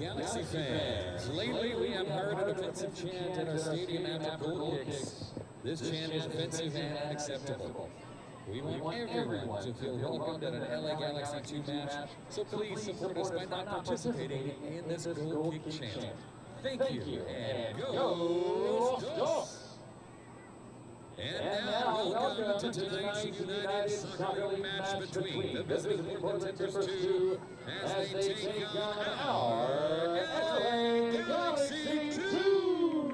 Galaxy fans, lately we have heard an offensive chant at our stadium after goal kicks. This chant is offensive and unacceptable. We want everyone to feel welcomed at an LA Galaxy 2 match, so please support us by not participating in this goal kick chant. Thank you, and go Schultz! And now, welcome to tonight's United Soccer League match between the visiting Portland Timbers 2 as they take on our LA Galaxy 2.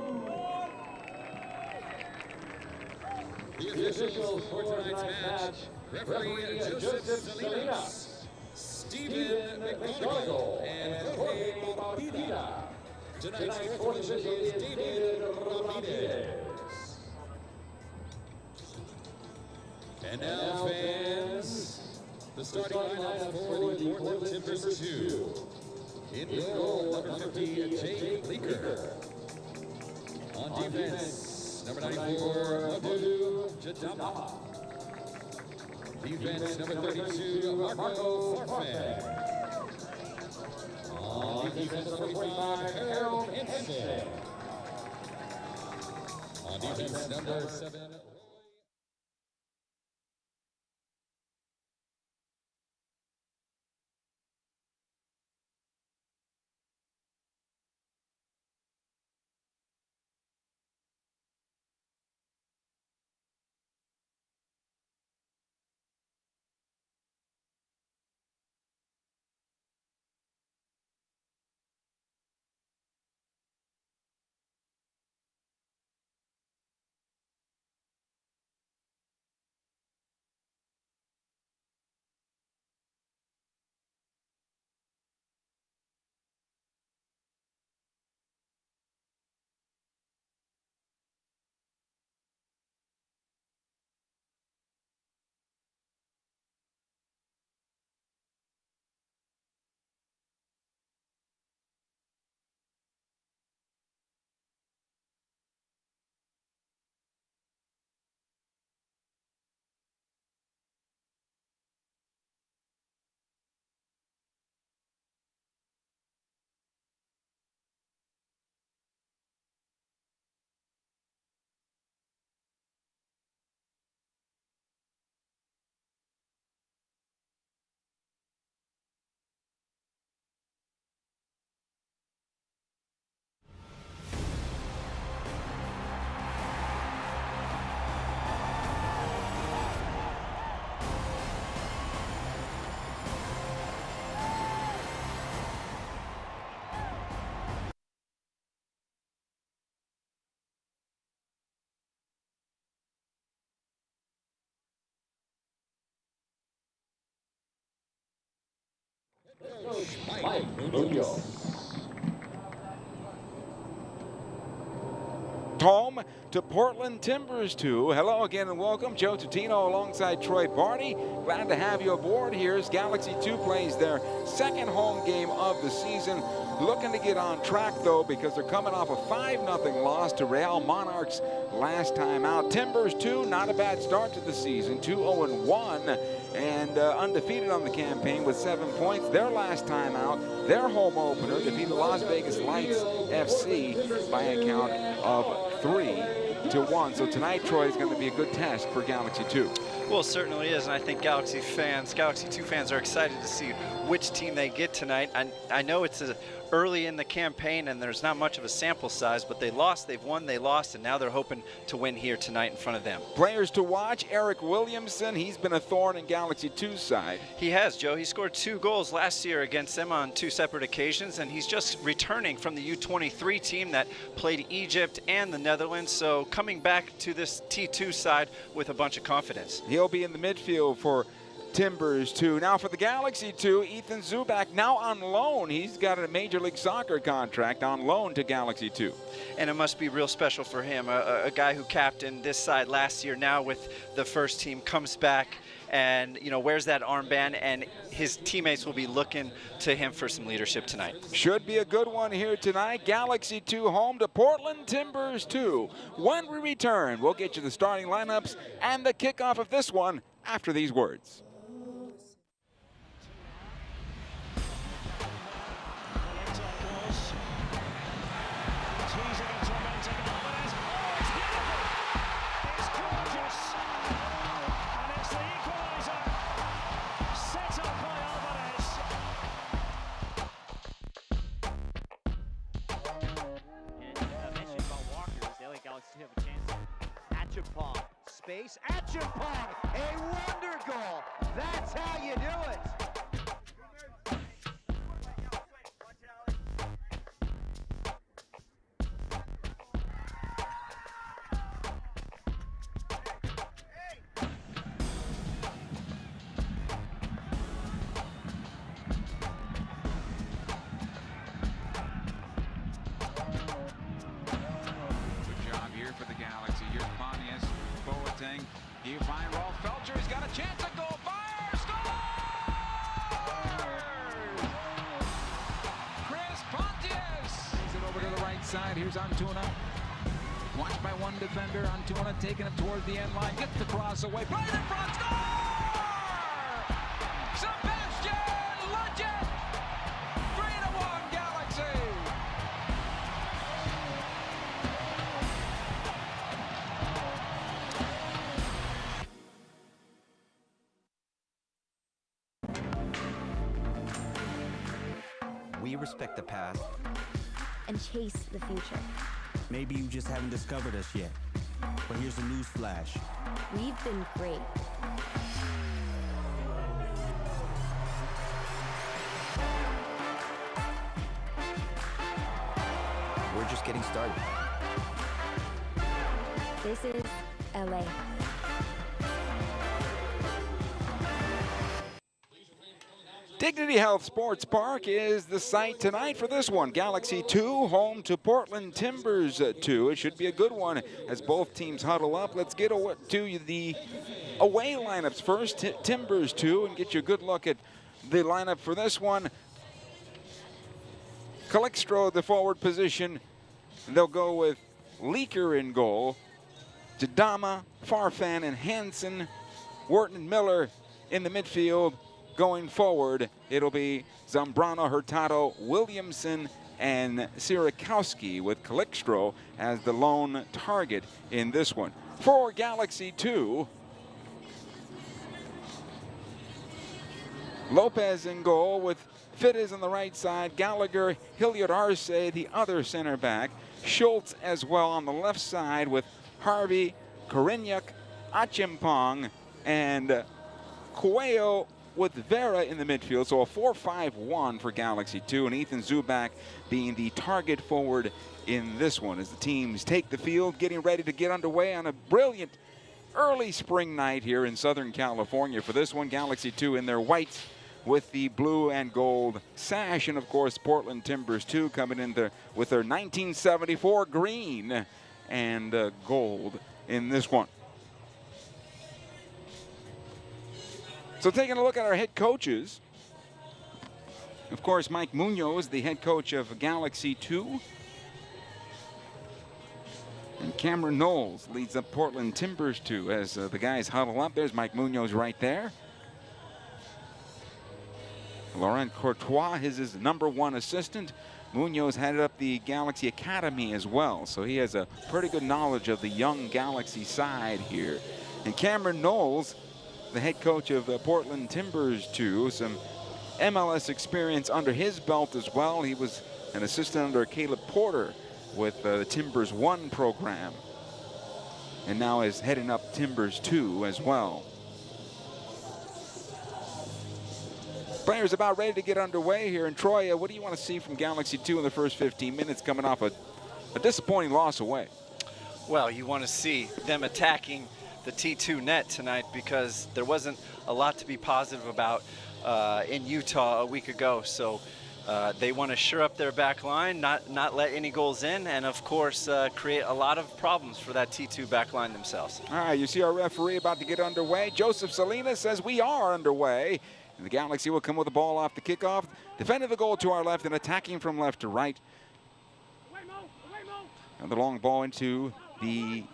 The officials for tonight's match, referee Joseph Salinas, Stephen McGonagall, and Jorge Barbida. Tonight's fourth official is David Ramirez. And now, fans, the starting lineup for the Portland Timbers 2. In goal, number 50, Jake Leaker. On defense, number 94, Dama. Defense, number 32, Marco Farfan. On defense, number 45, Hansen. On defense, number 7, Home to Portland Timbers 2. Hello again and welcome. Joe Tutino alongside Troy Barty. Glad to have you aboard. Here's Galaxy 2 plays their second home game of the season. Looking to get on track though because they're coming off a 5-0 loss to Real Monarchs last time out. Timbers 2, not a bad start to the season. 2-0-1 and undefeated on the campaign with 7 points. Their last time out, their home opener, defeated Las Vegas Lights FC by a count of 3-1. So tonight, Troy, is going to be a good test for Galaxy 2. Well, it certainly is, and I think Galaxy 2 fans are excited to see which team they get tonight. I know it's early in the campaign and there's not much of a sample size, but they lost, they've won, they lost, and now they're hoping to win here tonight in front of them. Players to watch, Erik Williamson. He's been a thorn in Galaxy 2's side. He has, Joe. He scored 2 goals last year against them on 2 separate occasions, and he's just returning from the U23 team that played Egypt and the Netherlands, so coming back to this T2 side with a bunch of confidence. He'll be in the midfield for Timbers 2. Now for the Galaxy 2, Ethan Zubak now on loan. He's got a Major League Soccer contract on loan to Galaxy 2. And it must be real special for him. A guy who captained this side last year, now with the first team, comes back and wears that armband, and his teammates will be looking to him for some leadership tonight. Should be a good one here tonight. Galaxy 2 home to Portland Timbers 2. When we return, we'll get you the starting lineups and the kickoff of this one after these words. have a chance. Achapong, space, Achapong, a wonder goal. That's how you do it. You find Rolf Felcher, he's got a chance at goal, fire, scores! Chris Pontius! Brings it over to the right side, here's Antuna. Watched by one defender, Antuna taking it toward the end line, gets the cross away, right in front, score! Sebastian Legend! 3-1 Galaxy! We respect the past and chase the future. Maybe you just haven't discovered us yet. But here's a news flash. We've been great. We're just getting started. This is LA. Dignity Health Sports Park is the site tonight for this one. Galaxy 2 home to Portland Timbers 2. It should be a good one as both teams huddle up. Let's get to the away lineups first. Timbers 2, and get you a good look at the lineup for this one. Calixtro, the forward position. They'll go with Leaker in goal. Dama, Farfan, and Hansen. Wharton and Miller in the midfield. Going forward, it'll be Zambrano, Hurtado, Williamson, and Sierakowski with Calixtro as the lone target in this one. For Galaxy 2, Lopez in goal with Fittis on the right side, Gallagher, Hilliard, Arce, the other center back, Schultz as well on the left side with Harvey, Corinne, Achimpong, and Quayle with Vera in the midfield. So a 4-5-1 for Galaxy 2, and Ethan Zubak being the target forward in this one as the teams take the field, getting ready to get underway on a brilliant early spring night here in Southern California. For this one, Galaxy 2 in their whites with the blue and gold sash, and of course Portland Timbers 2 coming in there with their 1974 green and gold in this one. So taking a look at our head coaches, of course Mike Munoz, the head coach of Galaxy 2, and Cameron Knowles leads up Portland Timbers 2 as the guys huddle up. There's Mike Munoz right there. Laurent Courtois is his #1 assistant. Munoz headed up the Galaxy Academy as well, so he has a pretty good knowledge of the young Galaxy side here. And Cameron Knowles, the head coach of Portland Timbers 2, some MLS experience under his belt as well. He was an assistant under Caleb Porter with the Timbers 1 program, and now is heading up Timbers 2 as well. Players about ready to get underway here. And Troy, what do you want to see from Galaxy 2 in the first 15 minutes coming off a disappointing loss away? Well, you want to see them attacking the T2 net tonight, because there wasn't a lot to be positive about in Utah a week ago. So they want to shore up their back line, not let any goals in, and of course create a lot of problems for that T2 back line themselves. All right, you see our referee about to get underway. Joseph Salinas says we are underway. And the Galaxy will come with the ball off the kickoff, defending the goal to our left and attacking from left to right. And the long ball into the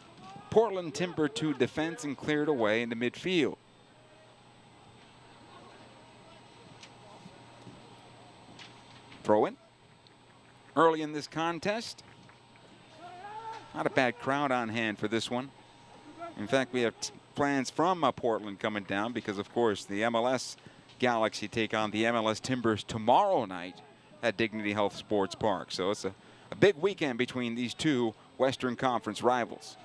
Portland Timber 2 defense and cleared away into midfield. Throw in early in this contest. Not a bad crowd on hand for this one. In fact, we have plans from Portland coming down because, of course, the MLS Galaxy take on the MLS Timbers tomorrow night at Dignity Health Sports Park. So it's a big weekend between these two Western Conference rivals.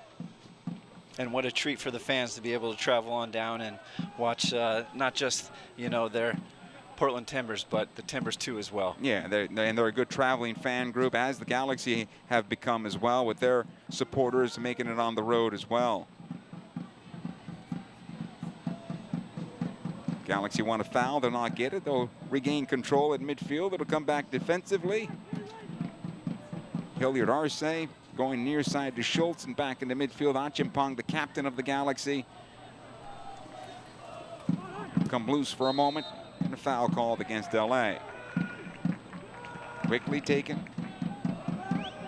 And what a treat for the fans to be able to travel on down and watch not just, you know, their Portland Timbers, but the Timbers too as well. Yeah, they're a good traveling fan group, as the Galaxy have become as well, with their supporters making it on the road as well. Galaxy want a foul, they'll not get it. They'll regain control at midfield. It'll come back defensively. Hilliard Arce going near side to Schultz and back into midfield. Chimp, the captain of the Galaxy, come loose for a moment, and a foul called against LA. Quickly taken.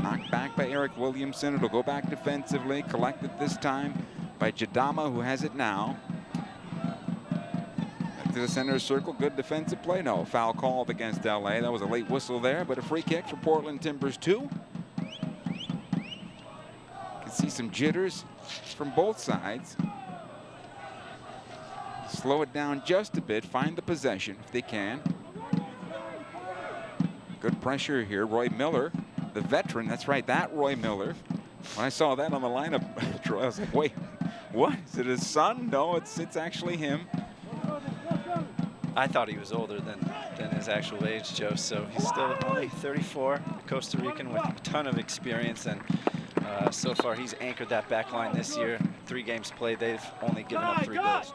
Knocked back by Erik Williamson. It'll go back defensively. Collected this time by Dama, who has it now. To the center circle, good defensive play. No, foul called against LA. That was a late whistle there, but a free kick for Portland Timbers 2. Can see some jitters from both sides. Slow it down just a bit, find the possession if they can. Good pressure here. Roy Miller, the veteran. That's right, that Roy Miller. When I saw that on the lineup, Troy, I was like, wait, what? Is it his son? No, it's actually him. I thought he was older than his actual age, Joe, so he's still only 34, a Costa Rican with a ton of experience, and so far he's anchored that back line this year. 3 games played, they've only given up 3 goals.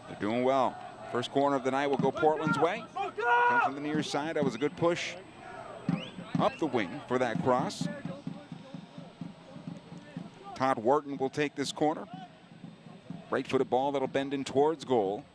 They're doing well. First corner of the night will go Portland's way. Come from the near side. That was a good push up the wing for that cross. Todd Wharton will take this corner. Right-footed ball that'll bend in towards goal.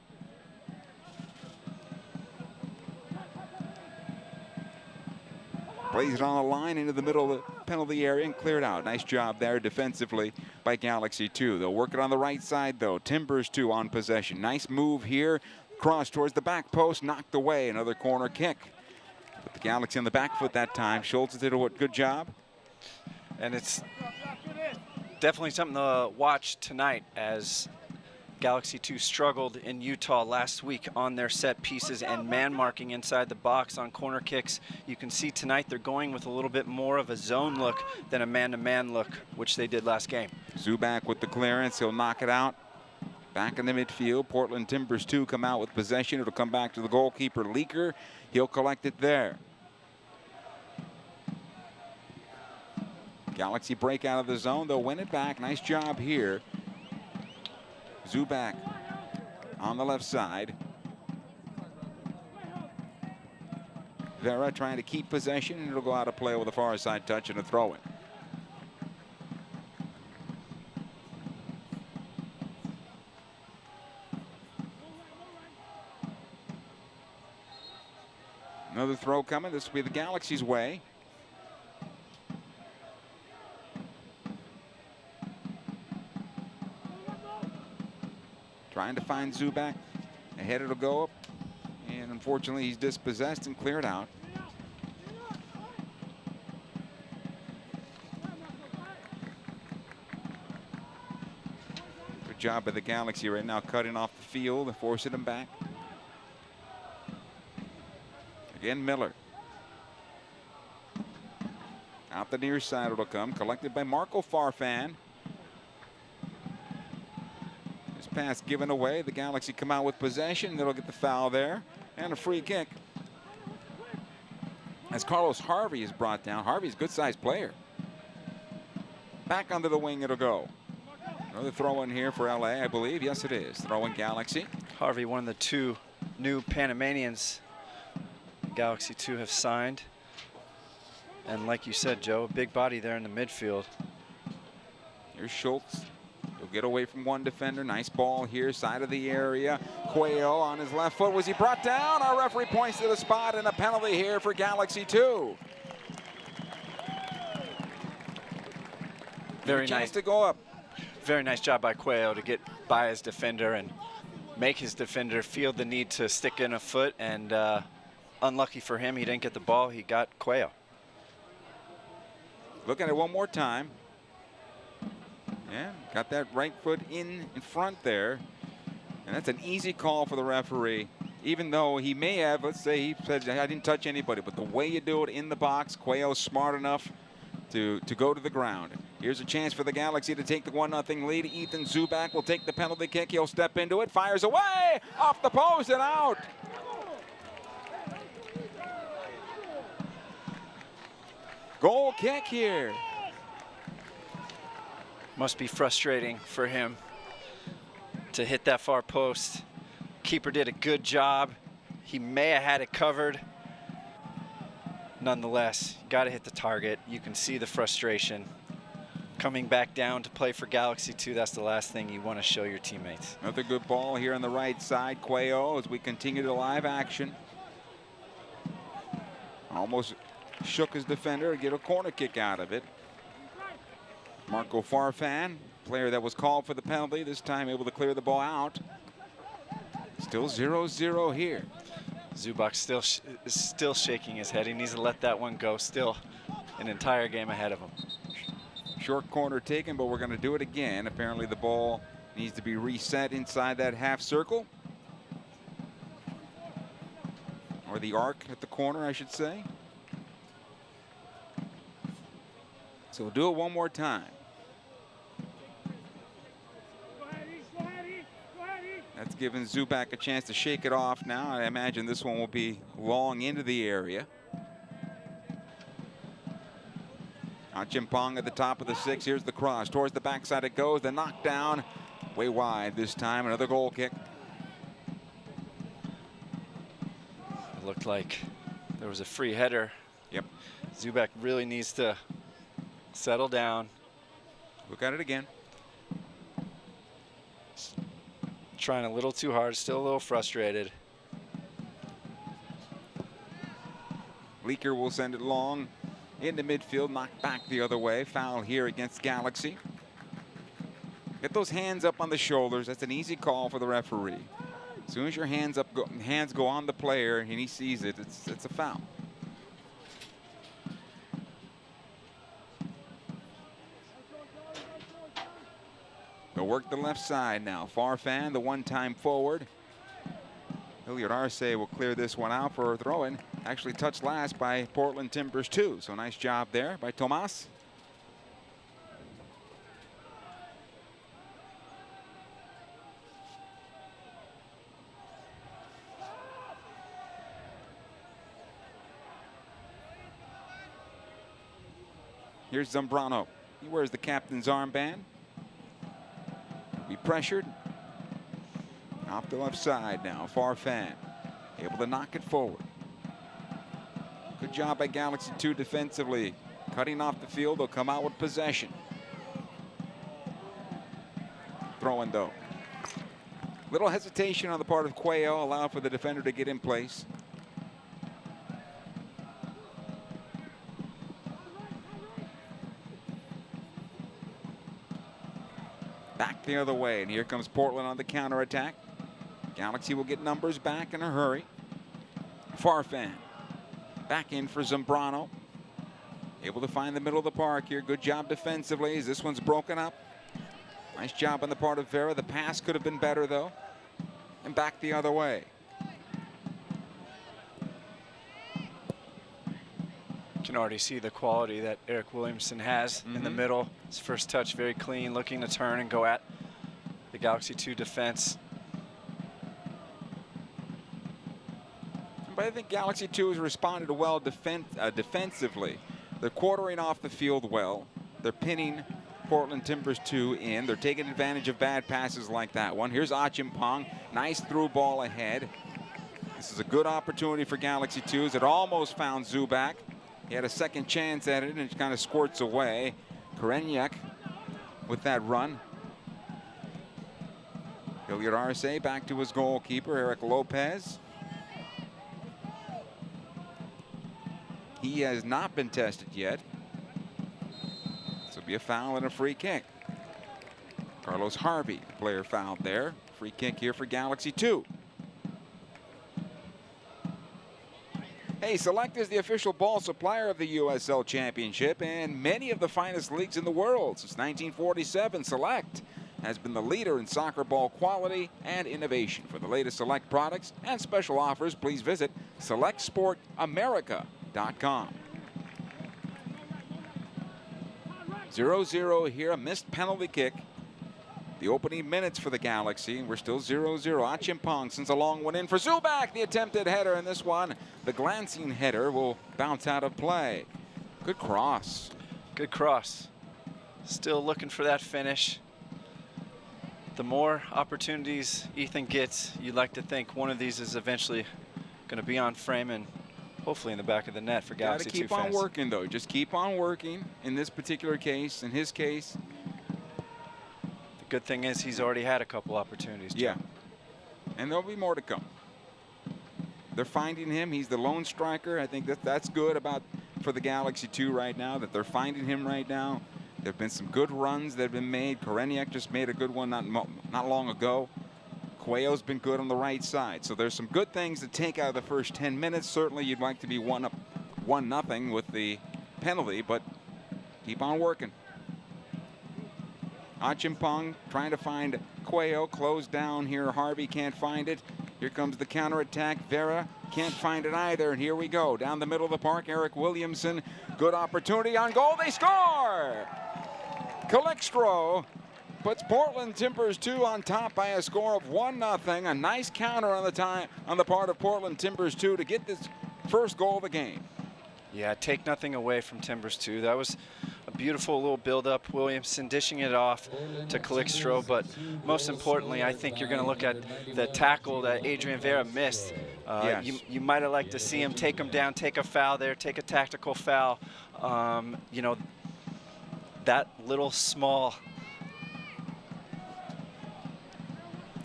Plays it on the line into the middle of the penalty area and cleared out. Nice job there defensively by Galaxy 2. They'll work it on the right side though. Timbers 2 on possession. Nice move here. Cross towards the back post, knocked away. Another corner kick. But the Galaxy on the back foot that time. Schultz did a good job. And it's definitely something to watch tonight, as Galaxy 2 struggled in Utah last week on their set pieces and man marking inside the box on corner kicks. You can see tonight they're going with a little bit more of a zone look than a man-to-man look, which they did last game. Zubak with the clearance. He'll knock it out. Back in the midfield. Portland Timbers 2 come out with possession. It'll come back to the goalkeeper, Leaker. He'll collect it there. Galaxy break out of the zone. They'll win it back. Nice job here. Zubak on the left side. Vera trying to keep possession, and it'll go out of play with a far side touch and a throw-in. Another throw coming. This will be the Galaxy's way. Trying to find Zubak. Ahead it'll go up. And unfortunately he's dispossessed and cleared out. Good job by the Galaxy right now, cutting off the field and forcing him back. Again, Miller. Out the near side it'll come. Collected by Marco Farfan. Pass given away. The Galaxy come out with possession. They'll get the foul there and a free kick as Carlos Harvey is brought down. Harvey's a good-sized player. Back under the wing it'll go. Another throw in here for LA, I believe. Yes, it is. Throw in Galaxy. Harvey, one of the 2 new Panamanians Galaxy 2 have signed. And like you said, Joe, a big body there in the midfield. Here's Schultz. He'll get away from one defender. Nice ball here, side of the area. Quayle on his left foot. Was he brought down? Our referee points to the spot, and a penalty here for Galaxy 2. Very nice to go up. Very nice job by Quayle to get by his defender and make his defender feel the need to stick in a foot. And unlucky for him, he didn't get the ball. He got Quayle. Look at it one more time. Yeah, got that right foot in front there. And that's an easy call for the referee. Even though he may have, let's say he said, I didn't touch anybody. But the way you do it in the box, Quayle's smart enough to go to the ground. Here's a chance for the Galaxy to take the 1-0 lead. Ethan Zubak will take the penalty kick. He'll step into it, fires away, off the post and out. Goal kick here. Must be frustrating for him to hit that far post. Keeper did a good job. He may have had it covered. Nonetheless, got to hit the target. You can see the frustration. Coming back down to play for Galaxy 2, that's the last thing you want to show your teammates. Another good ball here on the right side. Quayle as we continue the live action. Almost shook his defender to get a corner kick out of it. Marco Farfan, player that was called for the penalty, this time able to clear the ball out. Still 0-0 here. Zubak still shaking his head. He needs to let that one go. Still an entire game ahead of him. Short corner taken, but we're going to do it again. Apparently the ball needs to be reset inside that half circle. Or the arc at the corner, I should say. So we'll do it one more time. That's given Zubak a chance to shake it off now. I imagine this one will be long into the area. Now Chimp at the top of the 6. Here's the cross. Towards the backside it goes. The knockdown. Way wide this time. Another goal kick. It looked like there was a free header. Yep. Zubak really needs to settle down. Look at it again. Trying a little too hard. Still a little frustrated. Leaker will send it long into midfield, knocked back the other way. Foul here against Galaxy. Get those hands up on the shoulders. That's an easy call for the referee. As soon as your hands go on the player and he sees it, it's a foul. They'll work the left side now. Farfan, the one-time forward. Hilliard Arce will clear this one out for a throw-in. Actually touched last by Portland Timbers too. So nice job there by Tomas. Here's Zambrano. He wears the captain's armband. Be pressured. Off the left side now. Farfan able to knock it forward. Good job by Galaxy 2 defensively. Cutting off the field. They'll come out with possession. Throwing though. Little hesitation on the part of Quayle. Allowed for the defender to get in place. Back the other way, and here comes Portland on the counterattack. Galaxy will get numbers back in a hurry. Farfan back in for Zambrano. Able to find the middle of the park here. Good job defensively as this one's broken up. Nice job on the part of Vera. The pass could have been better though. And back the other way. You can already see the quality that Erik Williamson has in the middle. His first touch very clean, looking to turn and go at the Galaxy 2 defense. But I think Galaxy 2 has responded well defensively. They're quartering off the field well. They're pinning Portland Timbers 2 in. They're taking advantage of bad passes like that one. Here's Achimpong. Nice through ball ahead. This is a good opportunity for Galaxy 2 as it almost found Zubak. He had a second chance at it and it kind of squirts away. Corinne with that run. Hilliard Arce back to his goalkeeper, Erik Lopez. He has not been tested yet. This will be a foul and a free kick. Carlos Harvey, player fouled there. Free kick here for Galaxy 2. Hey, Select is the official ball supplier of the USL Championship and many of the finest leagues in the world. Since 1947, Select has been the leader in soccer ball quality and innovation. For the latest Select products and special offers, please visit selectsportamerica.com. 0-0 here, a missed penalty kick. The opening minutes for the Galaxy, we're still 0-0. Akin sends a long one in for Zubak, the attempted header, and this one, the glancing header, will bounce out of play. Good cross. Good cross. Still looking for that finish. The more opportunities Ethan gets, you'd like to think one of these is eventually going to be on frame and hopefully in the back of the net for Galaxy 2 fans. Got to keep on working, though. Just keep on working. In this particular case, in his case. The good thing is he's already had a couple opportunities. Joe. Yeah. And there'll be more to come. They're finding him. He's the lone striker. I think that's good for the Galaxy 2 right now, that they're finding him right now. There have been some good runs that have been made. Perennial just made a good one not long ago. Quayle's been good on the right side. So there's some good things to take out of the first 10 minutes. Certainly you'd like to be 1-0 with the penalty, but keep on working. Akin trying to find Quayle, closed down here. Harvey can't find it. Here comes the counterattack. Vera can't find it either. And here we go. Down the middle of the park, Erik Williamson. Good opportunity on goal. They score! Trow puts Portland Timbers 2 on top by a score of 1-0. A nice counter on the part of Portland Timbers 2 to get this first goal of the game. Yeah, take nothing away from Timbers 2. That was a beautiful little build-up. Williamson dishing it off to Trow, but most importantly, I think you're going to look at the tackle that Adrian Vera missed. Yes. You might have liked to see him take him down, take a foul there, take a tactical foul. You know, that little small,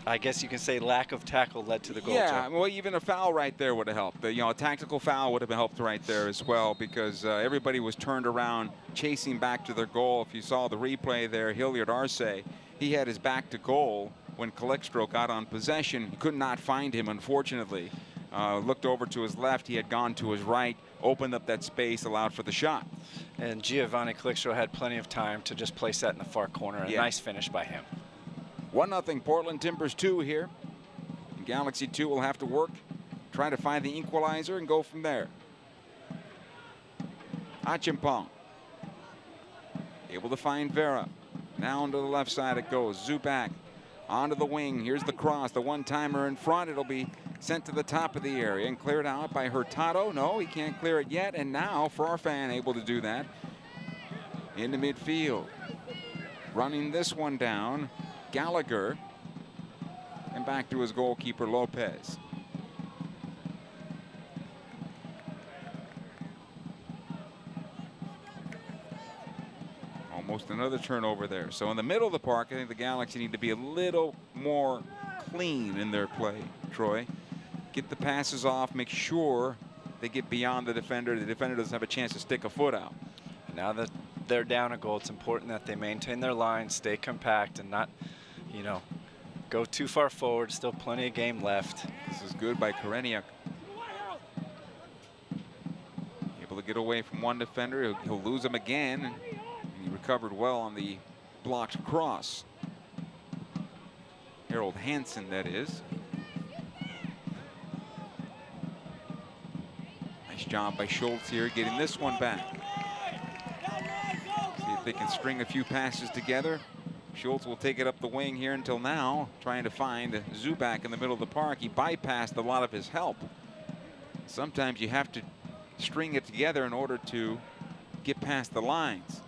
I guess you can say, lack of tackle led to the goal. Yeah, well, even a foul right there would have helped. You know, a tactical foul would have helped right there as well, because everybody was turned around chasing back to their goal. If you saw the replay there, Hilliard Arce, he had his back to goal when Trow got on possession. He could not find him, unfortunately. Looked over to his left, he had gone to his right, opened up that space, allowed for the shot. And Giovanni Trow had plenty of time to just place that in the far corner. A nice finish by him. 1-0 Portland Timbers 2 here. Galaxy 2 will have to work, try to find the equalizer and go from there. Akin able to find Vera. Now to the left side it goes. Zubak onto the wing. Here's the cross, the one-timer in front. It'll be sent to the top of the area and cleared out by Hurtado. No, he can't clear it yet. And now Farfan able to do that into midfield. Running this one down, Gallagher, and back to his goalkeeper, Lopez. Almost another turnover there. So in the middle of the park, I think the Galaxy need to be a little more clean in their play, Troy. Get the passes off, make sure they get beyond the defender. The defender doesn't have a chance to stick a foot out. Now that they're down a goal, it's important that they maintain their line, stay compact, and not, you know, go too far forward. Still plenty of game left. This is good by Perennial. Able to get away from one defender. He'll lose him again. And he recovered well on the blocked cross. Harold Hansen, that is. Nice job by Schultz here getting this one back. See if they can string a few passes together. Schultz will take it up the wing here until now, trying to find Zubak in the middle of the park. He bypassed a lot of his help. Sometimes you have to string it together in order to get past the lines.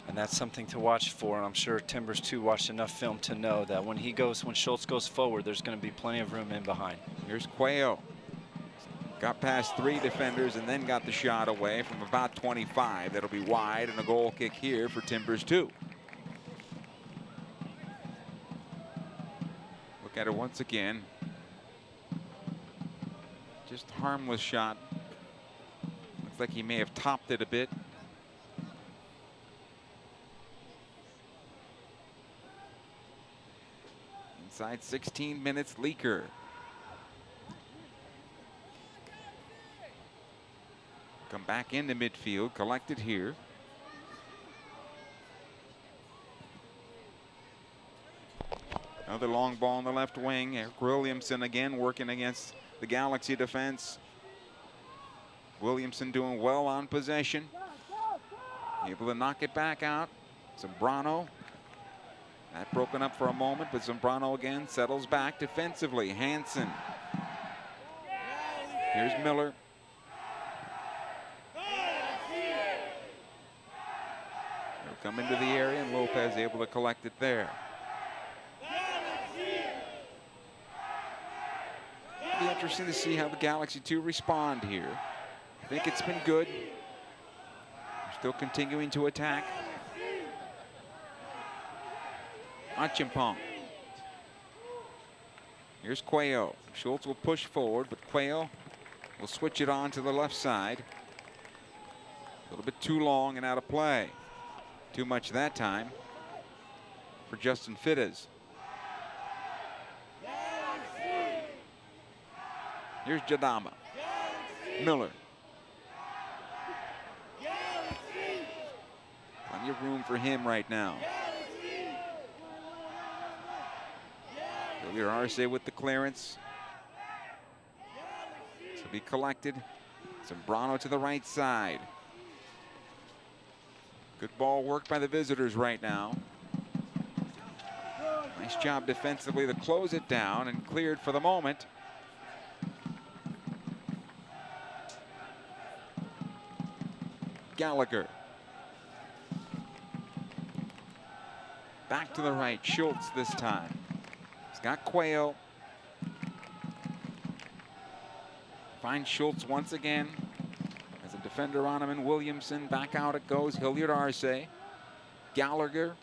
And that's something to watch for, and I'm sure Timbers 2 watched enough film to know that when Schultz goes forward, there's going to be plenty of room in behind. Here's Quayle. Got past 3 defenders and then got the shot away from about 25. That'll be wide, and a goal kick here for Timbers 2. Look at it once again. Just harmless shot. Looks like he may have topped it a bit. Inside 16 minutes, Leaker. Come back into midfield, collected here. Another long ball on the left wing. Erik Williamson again working against the Galaxy defense. Williamson doing well on possession. Able to knock it back out. Zambrano. That broken up for a moment, but Zambrano again settles back defensively. Hansen. Here's Miller. They'll come into the area, and Lopez able to collect it there. It'll be interesting to see how the Galaxy 2 respond here. I think it's been good. They're still continuing to attack. Chimp. Here's Quayle. Schultz will push forward, but Quayle will switch it on to the left side. A little bit too long and out of play. Too much that time for Justin Fittis. Here's Dama. Miller. Plenty of room for him right now. Hilliard Arce with the clearance. To be collected. Zambrano to the right side. Good ball work by the visitors right now. Nice job defensively to close it down and cleared for the moment. Gallagher. Back to the right, Schultz this time. He's got Quayle. Finds Schultz once again. As a defender on him, and Williamson. Back out it goes. Hilliard Arce. Gallagher.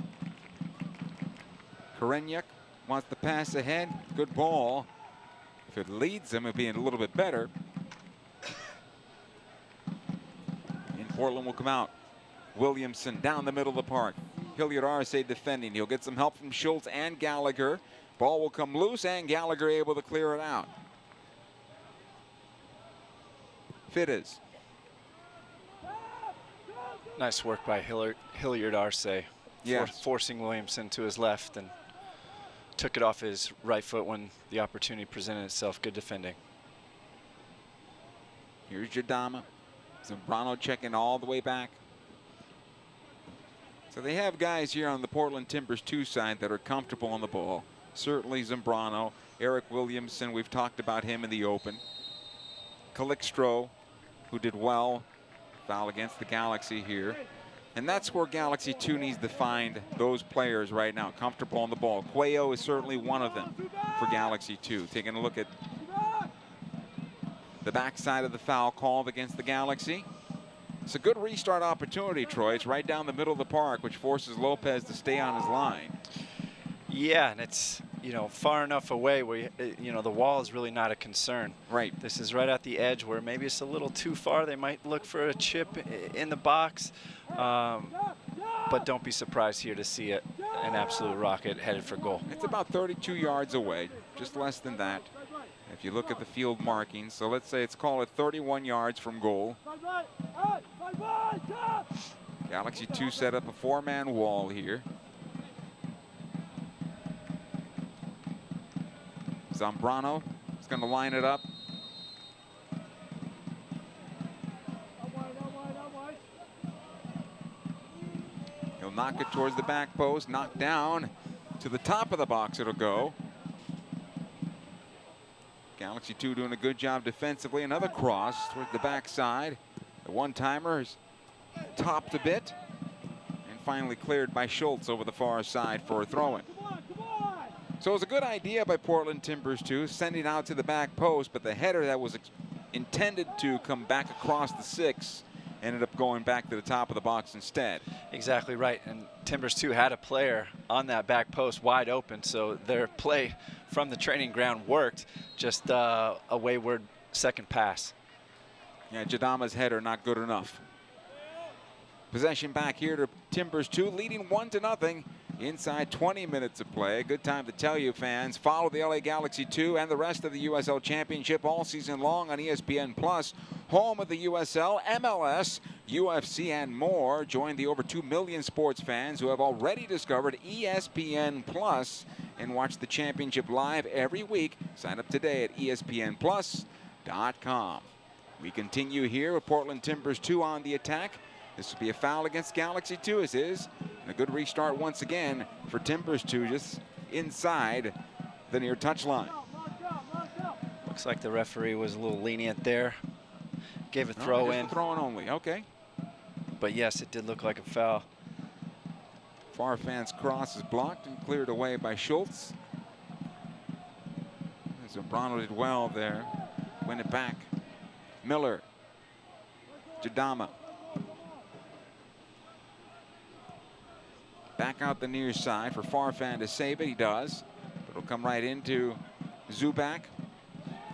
Corinne wants to pass ahead. Good ball. If it leads him, it'll be a little bit better. And Portland will come out. Williamson down the middle of the park. Hilliard Arce defending. He'll get some help from Schultz and Gallagher. Ball will come loose, and Gallagher able to clear it out. Fittis. Nice work by Hilliard Arce. Yes. Forcing Williamson to his left and took it off his right foot when the opportunity presented itself. Good defending. Here's Dama. Zambrano checking all the way back. So they have guys here on the Portland Timbers 2 side that are comfortable on the ball. Certainly Zambrano. Erik Williamson, we've talked about him in the open. Calixtro, who did well. Foul against the Galaxy here. And that's where Galaxy 2 needs to find those players right now, comfortable on the ball. Quayle is certainly one of them for Galaxy 2. Taking a look at the backside of the foul called against the Galaxy. It's a good restart opportunity, Troy. It's right down the middle of the park, which forces Lopez to stay on his line. Yeah, and it's, you know, far enough away where, you know, the wall is really not a concern. Right. This is right at the edge where maybe it's a little too far. They might look for a chip in the box. But don't be surprised here to see an absolute rocket headed for goal. It's about 32 yards away, just less than that. If you look at the field markings, so let's say it's called 31 yards from goal. Galaxy 2 set up a four-man wall here. Zambrano is going to line it up. He'll knock it towards the back post, knocked down to the top of the box it'll go. Galaxy 2 doing a good job defensively. Another cross towards the backside. The one-timer is topped a bit and finally cleared by Schultz over the far side for a throw-in. So it was a good idea by Portland Timbers 2, sending out to the back post, but the header that was intended to come back across the 6 ended up going back to the top of the box instead. Exactly right, and Timbers 2 had a player on that back post wide open, so their play from the training ground worked. Just a wayward second pass. Yeah, Dama's header not good enough. Possession back here to Timbers 2, leading 1-0 inside 20 minutes of play. Good time to tell you, fans, follow the LA Galaxy 2 and the rest of the USL Championship all season long on ESPN Plus, home of the USL, MLS, UFC, and more. Join the over 2 million sports fans who have already discovered ESPN Plus and watch the championship live every week. Sign up today at ESPNplus.com. We continue here with Portland Timbers 2 on the attack. This will be a foul against Galaxy 2 as is. And a good restart once again for Timbers 2 just inside the near touchline. Looks like the referee was a little lenient there. Gave a throw in. Throw in only, okay. But yes, it did look like a foul. Farfan's cross is blocked and cleared away by Schultz. Zambrano did well there. Win it back. Miller to Dama. Back out the near side for Farfan to save it. He does. But it'll come right into Zubak.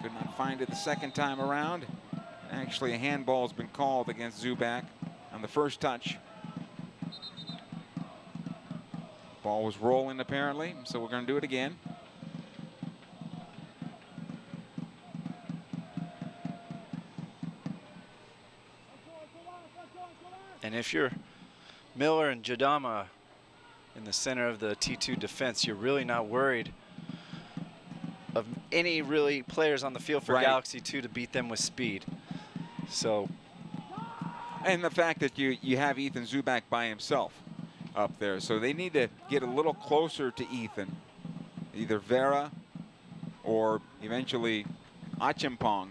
Could not find it the second time around. Actually, a handball's been called against Zubak on the first touch. Ball was rolling apparently, so we're going to do it again. And if you're Miller and Jadama in the center of the T2 defense, you're really not worried of any really players on the field for Galaxy 2 to beat them with speed. So, and the fact that you have Ethan Zubak by himself up there, so they need to get a little closer to Ethan, either Vera or eventually Achimpong,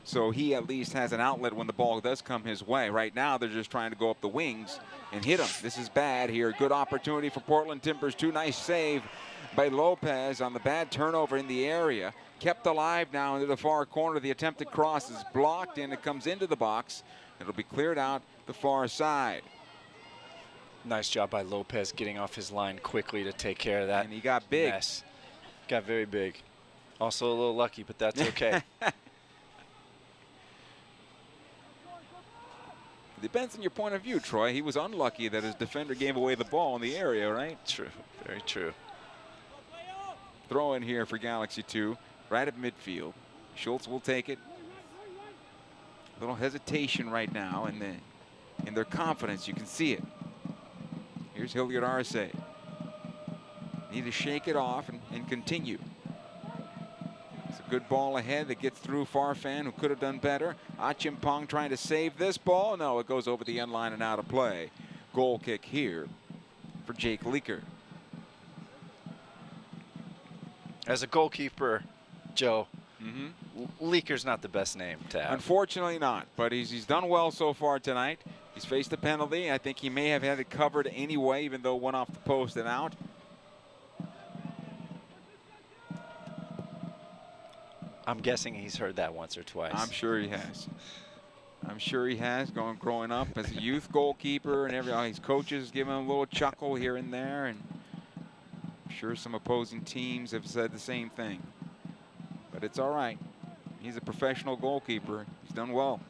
so he at least has an outlet when the ball does come his way. Right now they're just trying to go up the wings and hit him. This is bad here. Good opportunity for Portland Timbers 2. Nice save by Lopez on the bad turnover in the area. Kept alive now into the far corner. The attempted cross is blocked and it comes into the box. It'll be cleared out the far side. Nice job by Lopez getting off his line quickly to take care of that. And he got big. Mess. Got very big. Also a little lucky, but that's okay. It depends on your point of view, Troy. He was unlucky that his defender gave away the ball in the area, right? True. Very true. Throw in here for Galaxy 2, right at midfield. Schultz will take it. A little hesitation right now in their confidence. You can see it. Here's Hilliard Arce. Need to shake it off and continue. It's a good ball ahead that gets through Farfan, who could have done better. Achimpong trying to save this ball. No, it goes over the end line and out of play. Goal kick here for Jake Leaker. As a goalkeeper, Joe, Leaker's not the best name to have. Unfortunately not, but he's done well so far tonight. He's faced a penalty. I think he may have had it covered anyway, even though it went off the post and out. I'm guessing he's heard that once or twice. I'm sure he has. I'm sure he has, growing up as a youth goalkeeper and everything. His coaches give him a little chuckle here and there, and I'm sure some opposing teams have said the same thing. But it's all right. He's a professional goalkeeper. He's done well.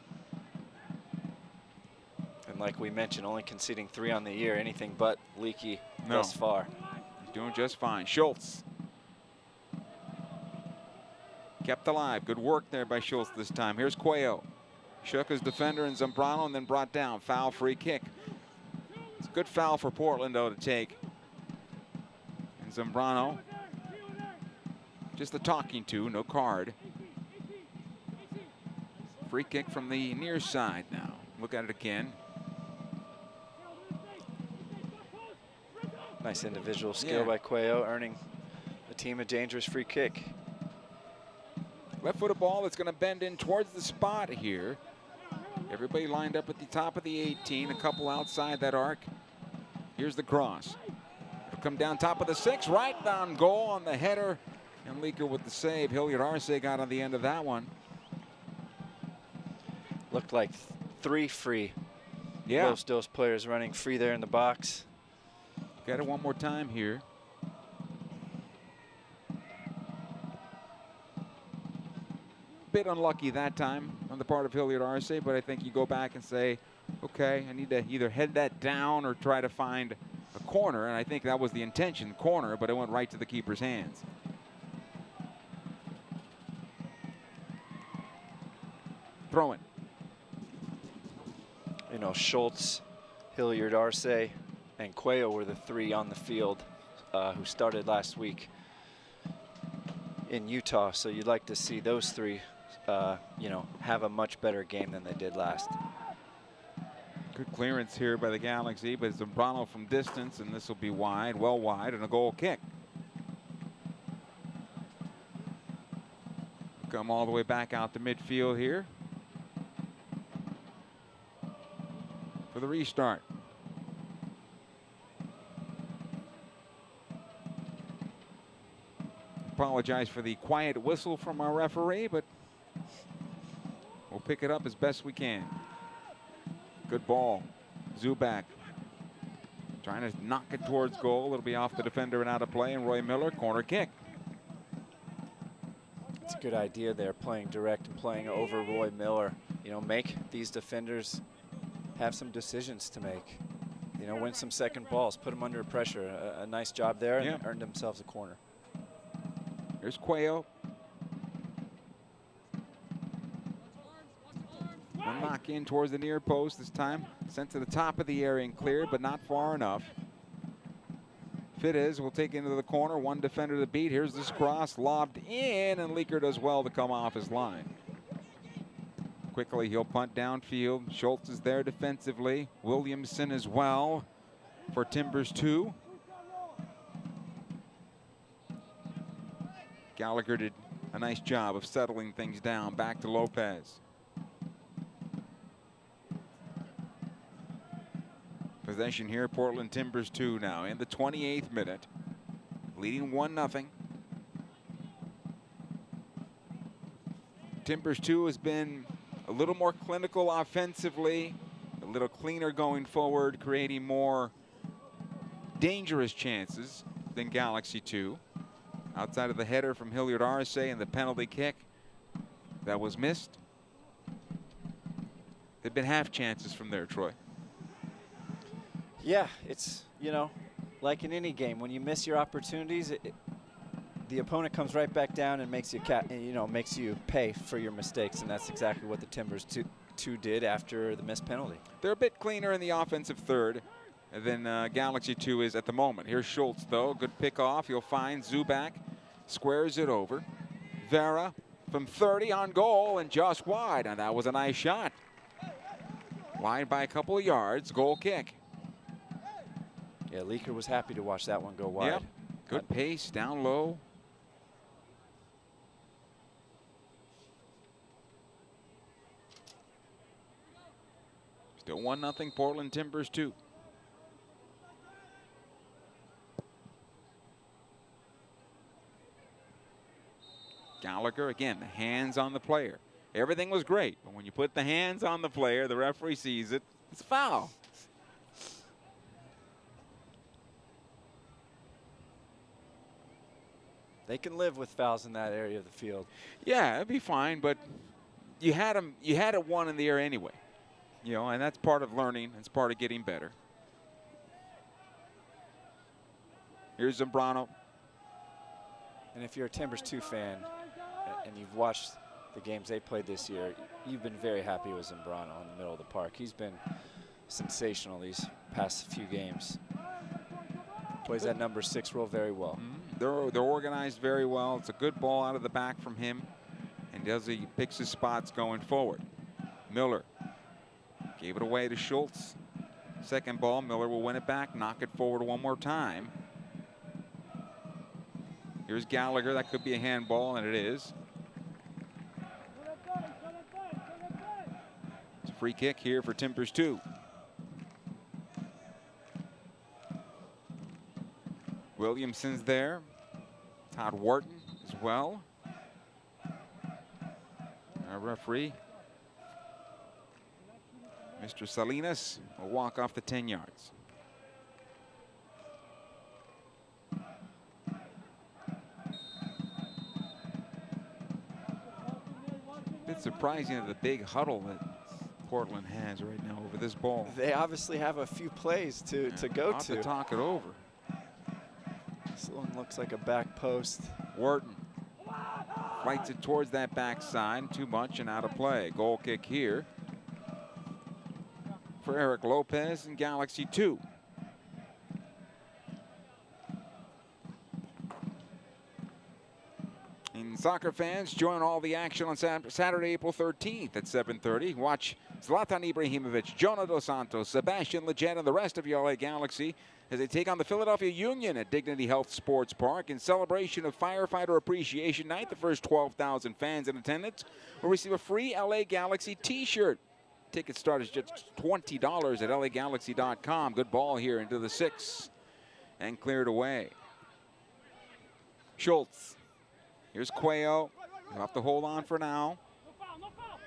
And like we mentioned, only conceding 3 on the year, anything but leaky thus far. He's doing just fine. Schultz. Kept alive. Good work there by Schultz this time. Here's Quayle. Shook his defender and Zambrano and then brought down. Foul, free kick. It's a good foul for Portland, though, to take. And Zambrano, just the talking to, no card. Free kick from the near side now. Look at it again. Nice individual skill by Quayle, earning the team a dangerous free kick. Left-footed ball that's going to bend in towards the spot here. Everybody lined up at the top of the 18, a couple outside that arc. Here's the cross. It'll come down top of the 6, right on goal on the header. And Leaker with the save. Hilliard Arce got on the end of that one. Looked like 3 free. Yeah. Those players running free there in the box. Got it one more time here. Bit unlucky that time on the part of Hilliard Arce, but I think you go back and say, okay, I need to either head that down or try to find a corner, and I think that was the intention, corner, but it went right to the keeper's hands. Throw it. You know, Schultz, Hilliard Arce, and Quayle were the 3 on the field who started last week in Utah, so you'd like to see those 3 you know, have a much better game than they did last. Good clearance here by the Galaxy, but Zambrano from distance, and this will be wide, well wide, and a goal kick. Come all the way back out to midfield here for the restart. Apologize for the quiet whistle from our referee, but we'll pick it up as best we can. Good ball. Zubak trying to knock it towards goal. It'll be off the defender and out of play, and Roy Miller, corner kick. It's a good idea there, playing direct and playing over Roy Miller. You know, make these defenders have some decisions to make. You know, win some second balls, put them under pressure. A nice job there, and earned themselves a corner. Here's Quayle. One knock in towards the near post this time. Sent to the top of the area and cleared, but not far enough. Fidesz will take into the corner. One defender to beat. Here's this cross lobbed in, and Leaker does well to come off his line. Quickly, he'll punt downfield. Schultz is there defensively. Williamson as well for Timbers 2. Gallagher did a nice job of settling things down. Back to Lopez. Possession here, Portland Timbers 2 now in the 28th minute, leading 1-0. Timbers 2 has been a little more clinical offensively, a little cleaner going forward, creating more dangerous chances than Galaxy 2. Outside of the header from Hilliard Arce and the penalty kick that was missed. They've been half chances from there, Troy. Yeah, it's, you know, like in any game, when you miss your opportunities, the opponent comes right back down and makes you pay for your mistakes, and that's exactly what the Timbers 2 did after the missed penalty. They're a bit cleaner in the offensive third than Galaxy 2 is at the moment. Here's Schultz, though. Good pick off. He'll find Zubak. Squares it over. Vera from 30 on goal and just wide. And that was a nice shot. Wide by a couple of yards. Goal kick. Yeah, Leaker was happy to watch that one go wide. Yep. Good pace, down low. Still 1-0 Portland Timbers 2. Gallagher, again, the hands on the player. Everything was great, but when you put the hands on the player, the referee sees it, it's a foul. They can live with fouls in that area of the field. Yeah, it'd be fine, but you had them. You had it one in the air anyway, you know, and that's part of learning. It's part of getting better. Here's Zambrano. And if you're a Timbers 2 fan and you've watched the games they played this year, you've been very happy with Zambrano in the middle of the park. He's been sensational these past few games. Plays that number 6 role very well. They're organized very well. It's a good ball out of the back from him, and he picks his spots going forward. Miller gave it away to Schultz. Second ball, Miller will win it back, knock it forward one more time. Here's Gallagher. That could be a handball, and it is. It's a free kick here for Timbers 2. Williamson's there. Todd Wharton as well. Our referee, Mr. Salinas, will walk off the 10 yards. It's surprising at the big huddle that Portland has right now over this ball. They obviously have a few plays to go to. To talk it over. This one looks like a back post. Wharton fights it towards that backside. Too much and out of play. Goal kick here for Erik Lopez and Galaxy 2. In Soccer fans, join all the action on Saturday, April 13th at 7:30. Watch Zlatan Ibrahimovic, Jonah Dos Santos, Sebastian Lletget, and the rest of your LA Galaxy as they take on the Philadelphia Union at Dignity Health Sports Park in celebration of Firefighter Appreciation Night. The first 12,000 fans in attendance will receive a free LA Galaxy t-shirt. Tickets start at just $20 at lagalaxy.com. Good ball here into the 6 and cleared away. Schultz. Here's Quayle. He'll have to hold on for now.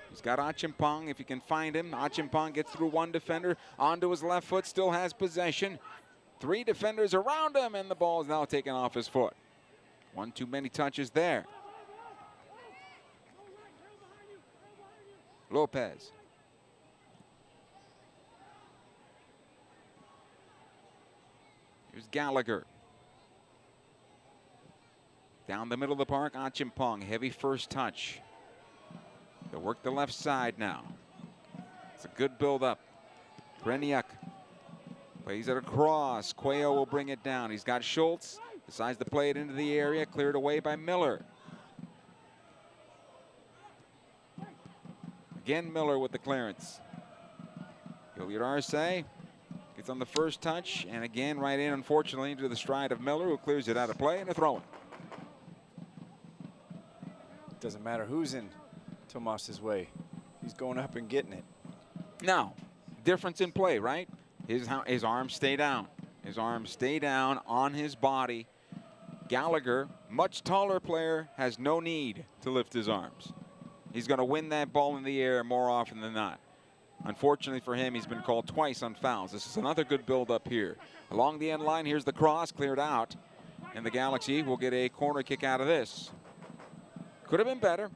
He's got Achimpong if he can find him. Achimpong gets through one defender onto his left foot, still has possession. 3 defenders around him, and the ball is now taken off his foot. One too many touches there. Lopez. Here's Gallagher. Down the middle of the park, Achimpong, heavy first touch. They'll work the left side now. It's a good build-up. Perennial plays it across. Quayle will bring it down. He's got Schultz. Decides to play it into the area, cleared away by Miller. Again, Miller with the clearance. Hilliard Arce gets on the first touch, and again right in, unfortunately, into the stride of Miller, who clears it out of play and a throw-in. Doesn't matter who's in Tomas's way. He's going up and getting it. Now, difference in play, right? His arms stay down. His arms stay down on his body. Gallagher, much taller player, has no need to lift his arms. He's going to win that ball in the air more often than not. Unfortunately for him, he's been called twice on fouls. This is another good build-up here. Along the end line, here's the cross, cleared out. And the Galaxy will get a corner kick out of this. Could have been better.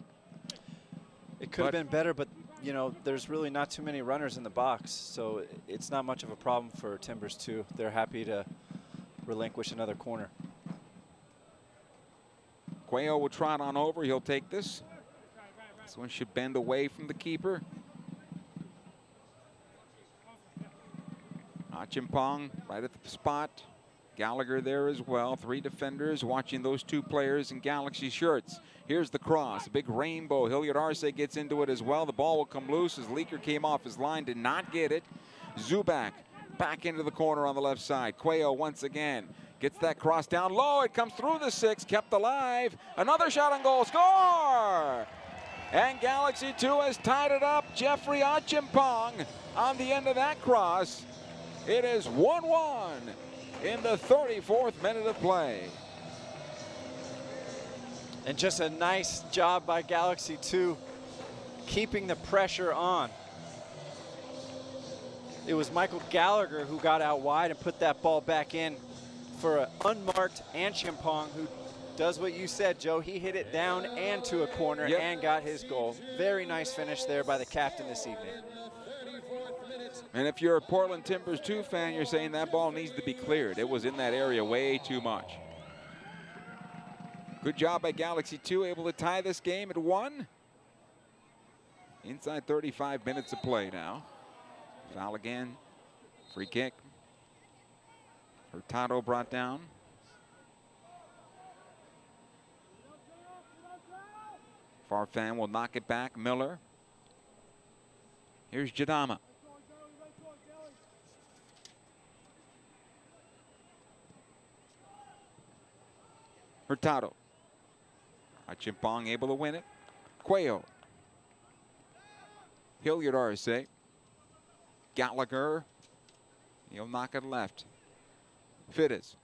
It could have been better, but, you know, there's really not too many runners in the box, so it's not much of a problem for Timbers, too. They're happy to relinquish another corner. Quayle will trot on over. He'll take this. This one should bend away from the keeper. Achimpong right at the spot. Gallagher there as well. 3 defenders watching those 2 players in Galaxy shirts. Here's the cross, a big rainbow. Hilliard Arce gets into it as well. The ball will come loose as Leaker came off his line, did not get it. Zubak back into the corner on the left side. Quayle once again gets that cross down low. It comes through the 6, kept alive. Another shot on goal, score! And Galaxy 2 has tied it up. Jeffrey Achimpong on the end of that cross. It is 1-1 in the 34th minute of play. And just a nice job by Galaxy 2, keeping the pressure on. It was Michael Gallagher who got out wide and put that ball back in for an unmarked Achimpong, who does what you said, Joe. He hit it down and to a corner and got his goal. Very nice finish there by the captain this evening. And if you're a Portland Timbers 2 fan, you're saying that ball needs to be cleared. It was in that area way too much. Good job by Galaxy 2, able to tie this game at 1. Inside 35 minutes of play now. Foul again. Free kick. Hurtado brought down. Farfan will knock it back. Miller. Here's Dama. Hurtado. Achimpong able to win it. Quayle. Hilliard Arce. Gallagher. He'll knock it left. Fittis.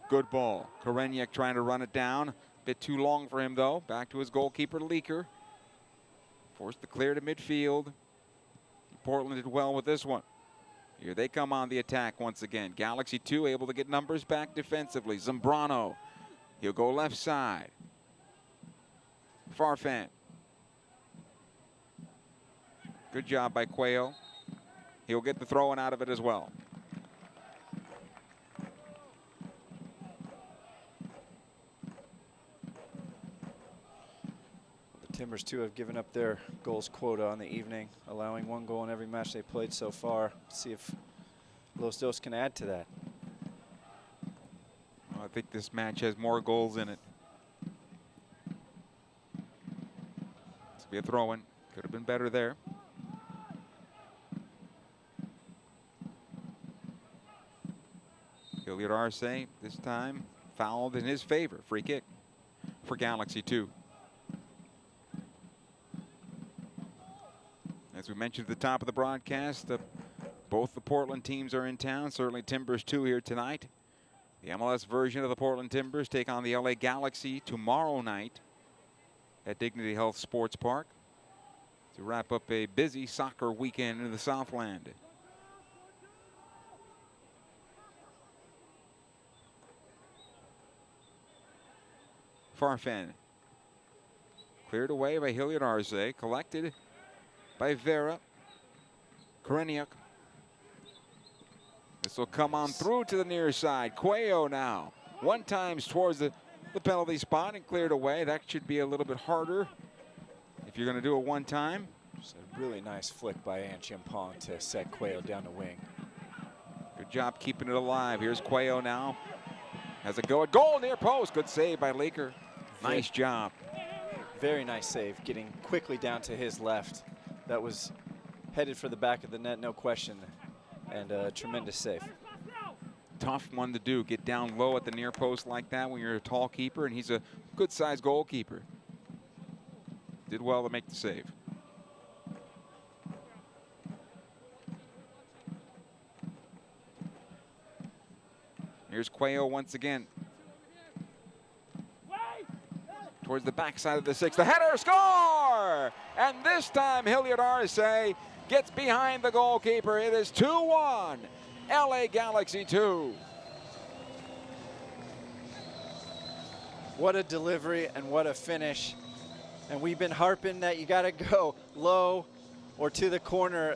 Good ball. Korenyek trying to run it down. Bit too long for him though. Back to his goalkeeper Leaker. Forced to clear to midfield. Portland did well with this one. Here they come on the attack once again. Galaxy 2 able to get numbers back defensively. Zambrano. He'll go left side. Farfan. Good job by Quayle. He'll get the throw-in out of it as well. The Timbers, too, have given up their goals quota on the evening, allowing 1 goal in every match they played so far. Let's see if Los Dos can add to that. Well, I think this match has more goals in it. Be a throw-in. Could have been better there. Hilliard Arce, this time fouled in his favor. Free kick for Galaxy 2. As we mentioned at the top of the broadcast, both the Portland teams are in town. Certainly Timbers 2 here tonight. The MLS version of the Portland Timbers take on the LA Galaxy tomorrow night at Dignity Health Sports Park to wrap up a busy soccer weekend in the Southland. Farfan cleared away by Hilliard Arce, collected by Vera. Perennial. This will come on through to the near side. Quayle now. One times towards the penalty spot and cleared away. That should be a little bit harder if you're going to do a one-time. It's a really nice flick by Chimp to set Quayle down the wing. Good job keeping it alive. Here's Quayle now. Has a go at goal near post. Good save by Leaker. Nice job. Very nice save, getting quickly down to his left. That was headed for the back of the net, no question, and a tremendous save. Tough one to do, get down low at the near post like that when you're a tall keeper, and he's a good-sized goalkeeper. Did well to make the save. Here's Quayle once again. Towards the backside of the 6. The header, score! And this time Hilliard Arce gets behind the goalkeeper. It is 2-1. LA Galaxy 2. What a delivery and what a finish. And we've been harping that you got to go low or to the corner.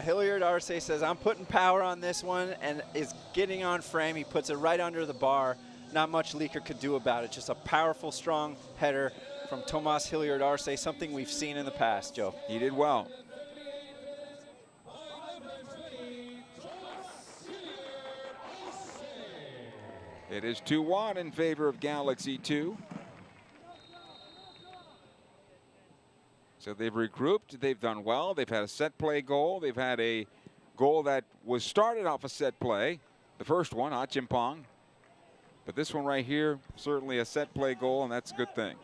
Hilliard Arce says, I'm putting power on this one, and is getting on frame. He puts it right under the bar. Not much Leaker could do about it. Just a powerful, strong header from Tomas Hilliard Arce, something we've seen in the past, Joe. He did well. It is 2-1 in favor of Galaxy 2. So they've regrouped. They've done well. They've had a set play goal. They've had a goal that was started off a set play. The first one, Achimpong. But this one right here, certainly a set play goal, and that's a good thing.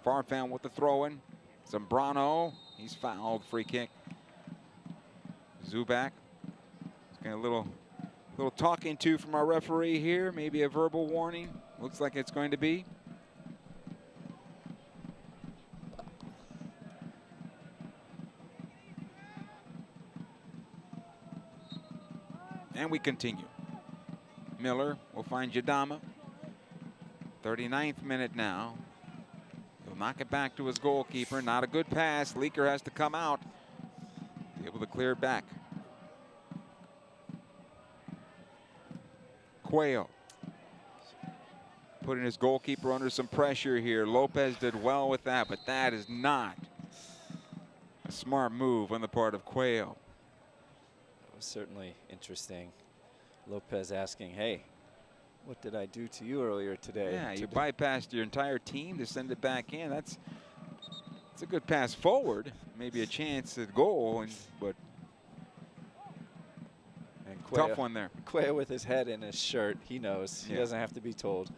Farfan with the throw-in. Zambrano, he's fouled, free kick. Zubak. Getting a little talking to from our referee here. Maybe a verbal warning. Looks like it's going to be. And we continue. Miller will find Dama. 39th minute now. He'll knock it back to his goalkeeper. Not a good pass. Leaker has to come out. Be able to clear it back. Quayle putting his goalkeeper under some pressure here. Lopez did well with that, but that is not a smart move on the part of Quayle. That was certainly interesting. Lopez asking, hey, what did I do to you earlier today? Yeah, you bypassed your entire team to send it back in. That's a good pass forward. Maybe a chance at goal, but Quayle, tough one there. Quayle with his head in his shirt. He knows. He doesn't have to be told.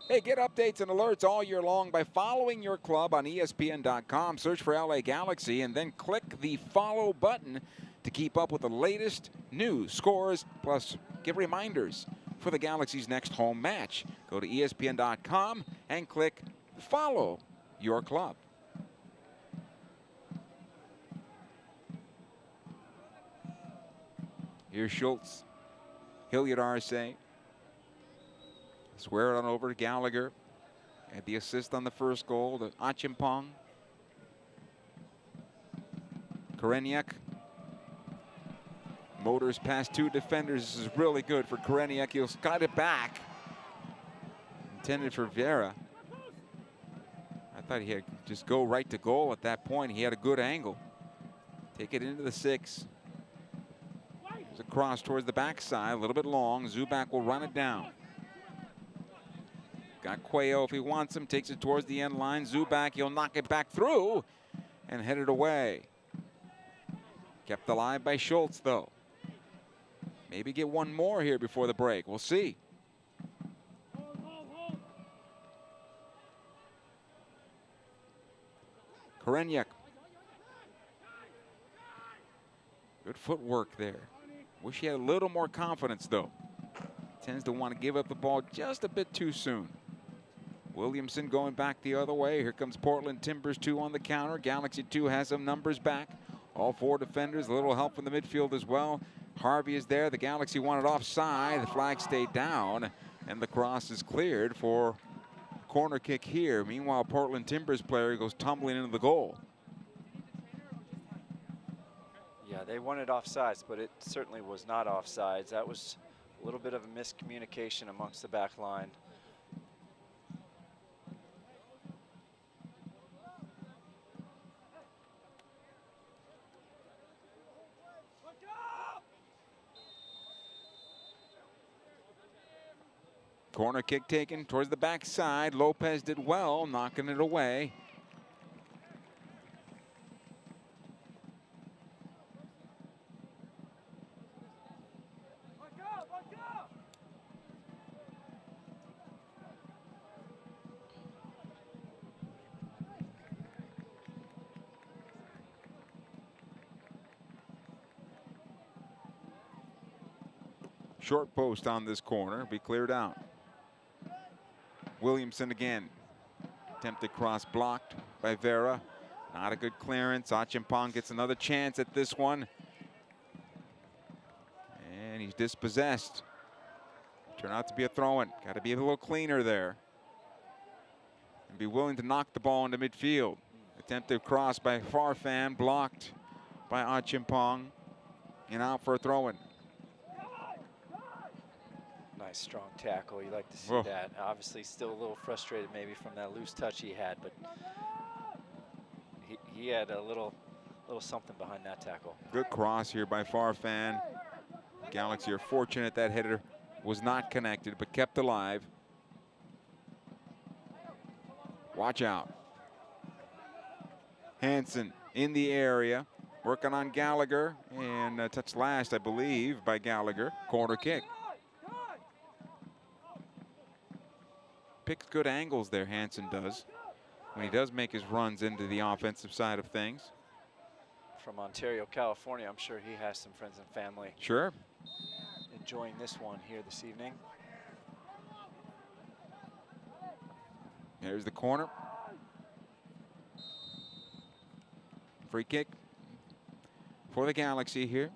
Hey, get updates and alerts all year long by following your club on ESPN.com. Search for LA Galaxy and then click the follow button to keep up with the latest news, scores, plus give reminders for the Galaxy's next home match. Go to ESPN.com and click follow your club. Here's Schultz. Hilliard Arce. Swear it on over to Gallagher. Had the assist on the first goal to Achimpong. Korenik. Motors past two defenders. This is really good for Korenik. He'll cut it back. Intended for Vera. I thought he had just go right to goal at that point. He had a good angle. Take it into the 6. There's a cross towards the backside, a little bit long. Zubak will run it down. Got Quayle if he wants him. Takes it towards the end line. Zuback, he'll knock it back through and head it away. Kept alive by Schultz, though. Maybe get one more here before the break. We'll see. Corinne. Good footwork there. Wish he had a little more confidence, though. Tends to want to give up the ball just a bit too soon. Williamson going back the other way. Here comes Portland Timbers 2 on the counter. Galaxy 2 has some numbers back. All 4 defenders, a little help from the midfield as well. Harvey is there. The Galaxy wanted offside. The flag stayed down, and the cross is cleared for corner kick here. Meanwhile, Portland Timbers player goes tumbling into the goal. Yeah, they wanted offsides, but it certainly was not offsides. That was a little bit of a miscommunication amongst the back line. Corner kick taken towards the backside. Lopez did well, knocking it away. Short post on this corner, be cleared out. Williamson again. Attempted cross blocked by Vera. Not a good clearance. Chimp gets another chance at this one. And he's dispossessed. Turned out to be a throw-in. Got to be a little cleaner there. And be willing to knock the ball into midfield. Attempted cross by Farfan, blocked by Chimp, and out for a throw-in. Nice strong tackle. You like to see that. Obviously still a little frustrated maybe from that loose touch he had, but he had a little something behind that tackle. Good cross here by Farfan. Galaxy are fortunate that header was not connected but kept alive. Watch out. Hansen in the area, working on Gallagher, and touched last, I believe, by Gallagher. Corner kick. Picks good angles there, Hansen does, when he does make his runs into the offensive side of things. From Ontario, California, I'm sure he has some friends and family. Sure. Enjoying this one here this evening. There's the corner. Free kick for the Galaxy here.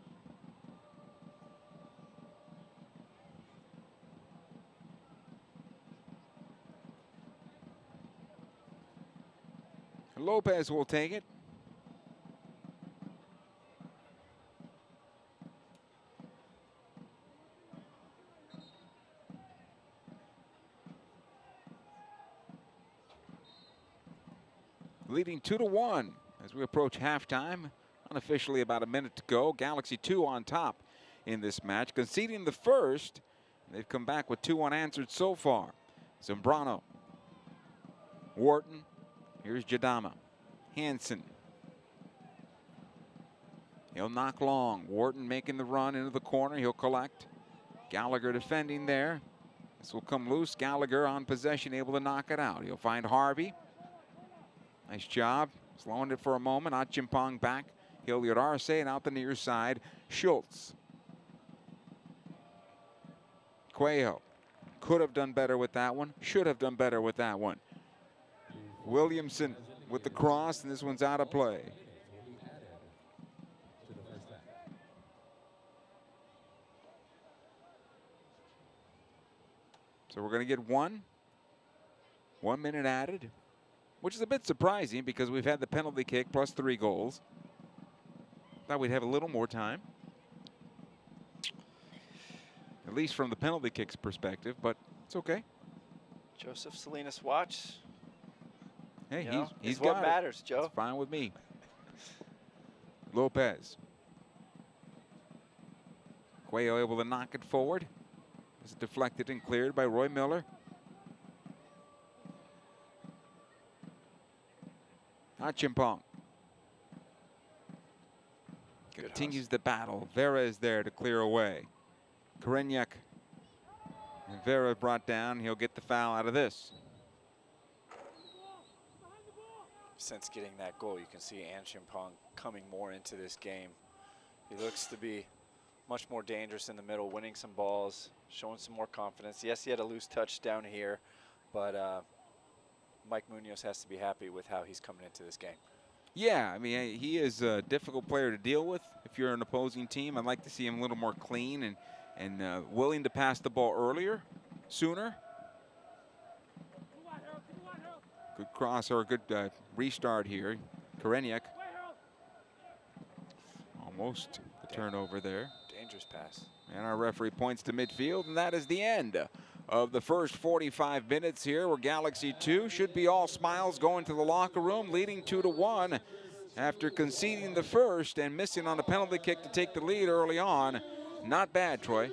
Lopez will take it. Leading 2-1 as we approach halftime. Unofficially about a minute to go. Galaxy 2 on top in this match. Conceding the first. They've come back with 2 unanswered so far. Zambrano. Wharton. Here's Dama. Hansen. He'll knock long. Wharton making the run into the corner. He'll collect. Gallagher defending there. This will come loose. Gallagher on possession, able to knock it out. He'll find Harvey. Nice job. Slowing it for a moment. Chimp back. Hilliard Arce and out the near side. Schultz. Quayle. Could have done better with that one. Should have done better with that one. Williamson with the cross, and this one's out of play. So we're going to get 1 minute added, which is a bit surprising because we've had the penalty kick plus 3 goals. Thought we'd have a little more time, at least from the penalty kicks perspective, but it's okay. Joseph Salinas watch. Hey, he's got what matters, Joe. It's fine with me. Lopez. Quayle able to knock it forward. It's deflected and cleared by Roy Miller. Chimp continues the battle. Vera is there to clear away. Corinne and Vera brought down. He'll get the foul out of this. Since getting that goal, you can see Chimpong coming more into this game. He looks to be much more dangerous in the middle, winning some balls, showing some more confidence. Yes, he had a loose touch down here, but Mike Munoz has to be happy with how he's coming into this game. Yeah, I mean, he is a difficult player to deal with if you're an opposing team. I'd like to see him a little more clean and willing to pass the ball earlier, sooner. Good cross or a good restart here. Korenik. Almost a turnover there. Dangerous pass. And our referee points to midfield, and that is the end of the first 45 minutes here, where Galaxy 2 should be all smiles going to the locker room, leading 2-1 after conceding the first and missing on a penalty kick to take the lead early on. Not bad, Troy.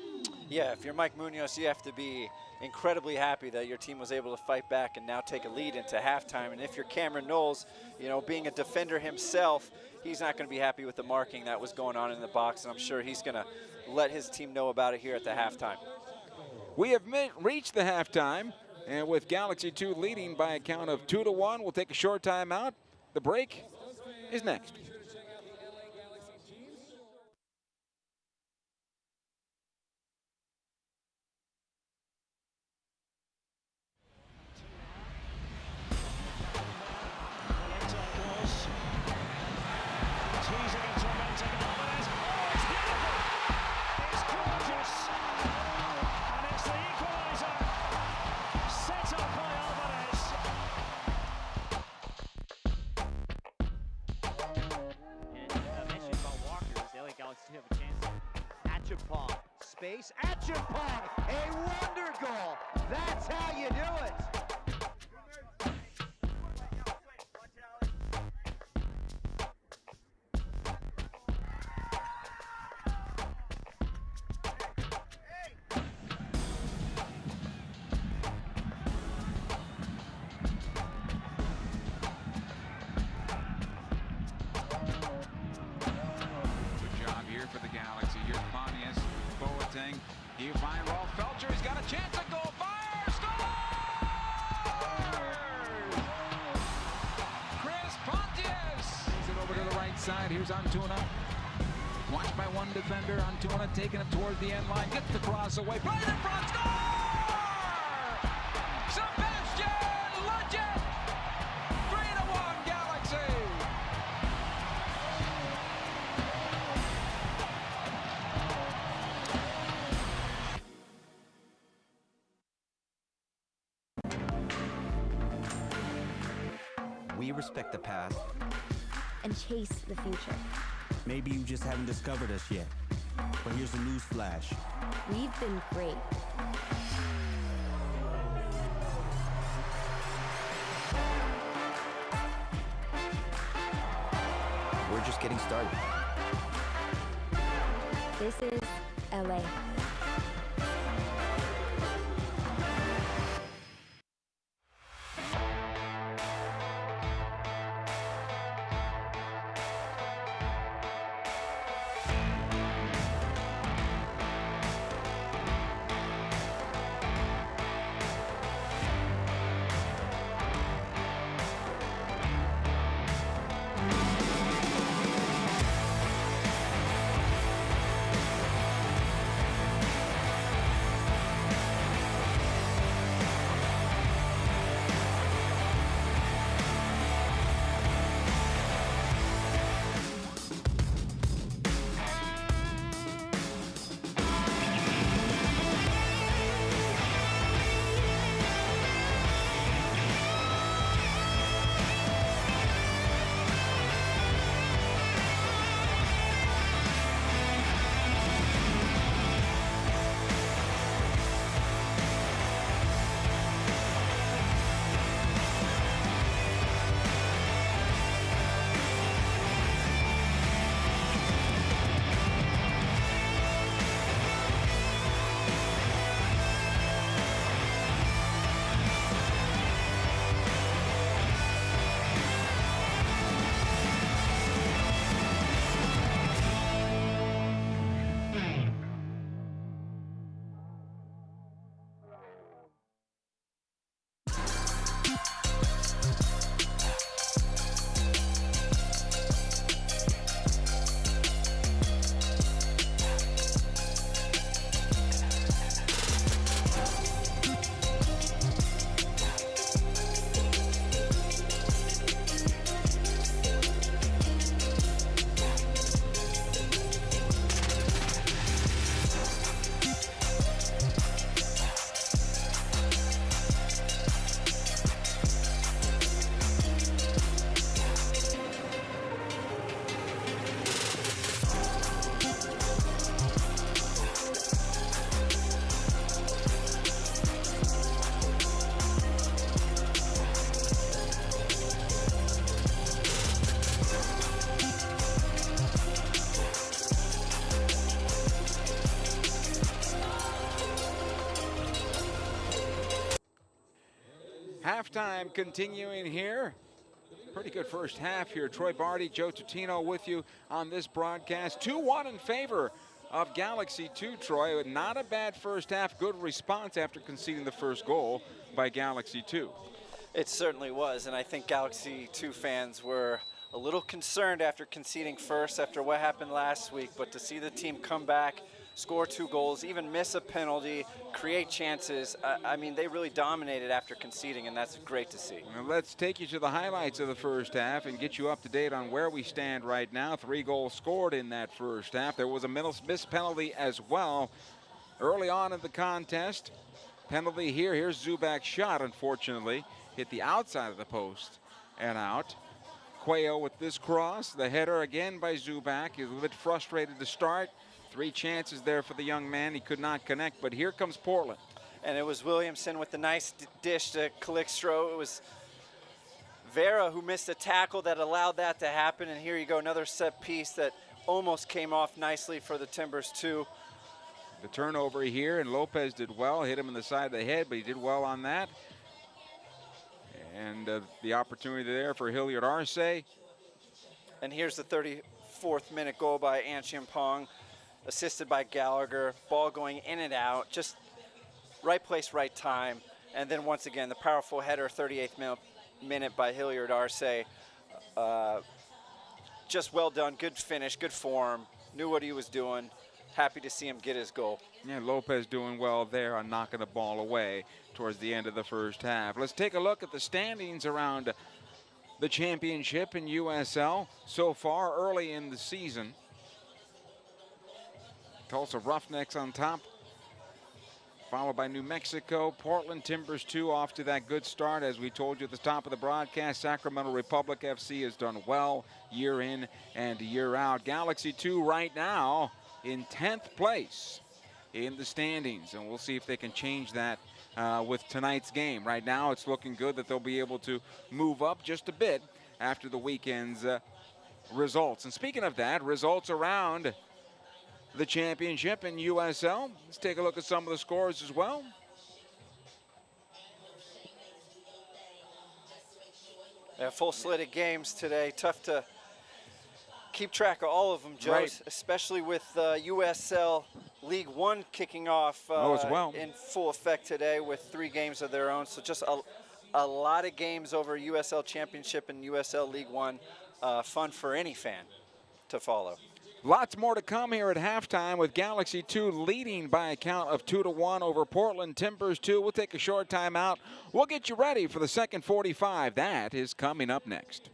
Yeah, if you're Mike Munoz, you have to be incredibly happy that your team was able to fight back and now take a lead into halftime. And if you're Cameron Knowles, you know, being a defender himself, he's not going to be happy with the marking that was going on in the box, and I'm sure he's going to let his team know about it here at the halftime. We have reached the halftime, and with Galaxy 2 leading by a count of 2-1, we'll take a short time out. The break is next. Space, Chimp, a wonder goal. That's how you do it. Good job here for the Galaxy. Here's Pontius. Boateng. You find Rolf Felcher. He's got a chance at goal. Fire! Scores! Chris Pontius. Brings it over to the right side. Here's Antuna. Watched by one defender. Antuna taking it toward the end line. Gets the cross away. Right in front. Score! Sebastian Legend. 3-1 Galaxy. We respect the past. And chase the future. Maybe you just haven't discovered us yet. But here's a news flash. We've been great. We're just getting started. This is LA. Halftime continuing here. Pretty good first half here. Troy Barty, Joe Tutino with you on this broadcast. 2-1 in favor of Galaxy 2, Troy. Not a bad first half. Good response after conceding the first goal by Galaxy 2. It certainly was, and I think Galaxy 2 fans were a little concerned after conceding first after what happened last week, but to see the team come back, score 2 goals, even miss a penalty, create chances, I mean, they really dominated after conceding, and that's great to see. Now let's take you to the highlights of the first half and get you up to date on where we stand right now. 3 goals scored in that first half. There was a missed penalty as well early on in the contest. Penalty here. Here's Zubak's shot, unfortunately. Hit the outside of the post and out. Quayle with this cross. The header again by Zubak. He's a little bit frustrated to start. 3 chances there for the young man. He could not connect, but here comes Portland. And it was Williamson with the nice dish to Calixtro. It was Vera who missed a tackle that allowed that to happen. And here you go, another set piece that almost came off nicely for the Timbers too. The turnover here, and Lopez did well. Hit him in the side of the head, but he did well on that. And the opportunity there for Hilliard Arce. And here's the 34th minute goal by Chimp, assisted by Gallagher. Ball going in and out, just right place, right time. And then once again, the powerful header, 38th minute by Hilliard Arce. Just well done, good finish, good form. Knew what he was doing. Happy to see him get his goal. Yeah, Lopez doing well there on knocking the ball away towards the end of the first half. Let's take a look at the standings around the championship in USL so far early in the season. Tulsa Roughnecks on top, followed by New Mexico. Portland Timbers 2 off to that good start. As we told you at the top of the broadcast, Sacramento Republic FC has done well year in and year out. Galaxy 2 right now in 10th place in the standings, and we'll see if they can change that with tonight's game. Right now it's looking good that they'll be able to move up just a bit after the weekend's results. And speaking of that, results around the championship in USL. Let's take a look at some of the scores as well. Yeah, full slate of games today. Tough to keep track of all of them, Joe, right, especially with USL League One kicking off as well in full effect today with 3 games of their own. So just a lot of games over USL Championship and USL League One. Fun for any fan to follow. Lots more to come here at halftime with Galaxy 2 leading by a count of 2-1 over Portland Timbers 2. We'll take a short time out. We'll get you ready for the second 45. That is coming up next.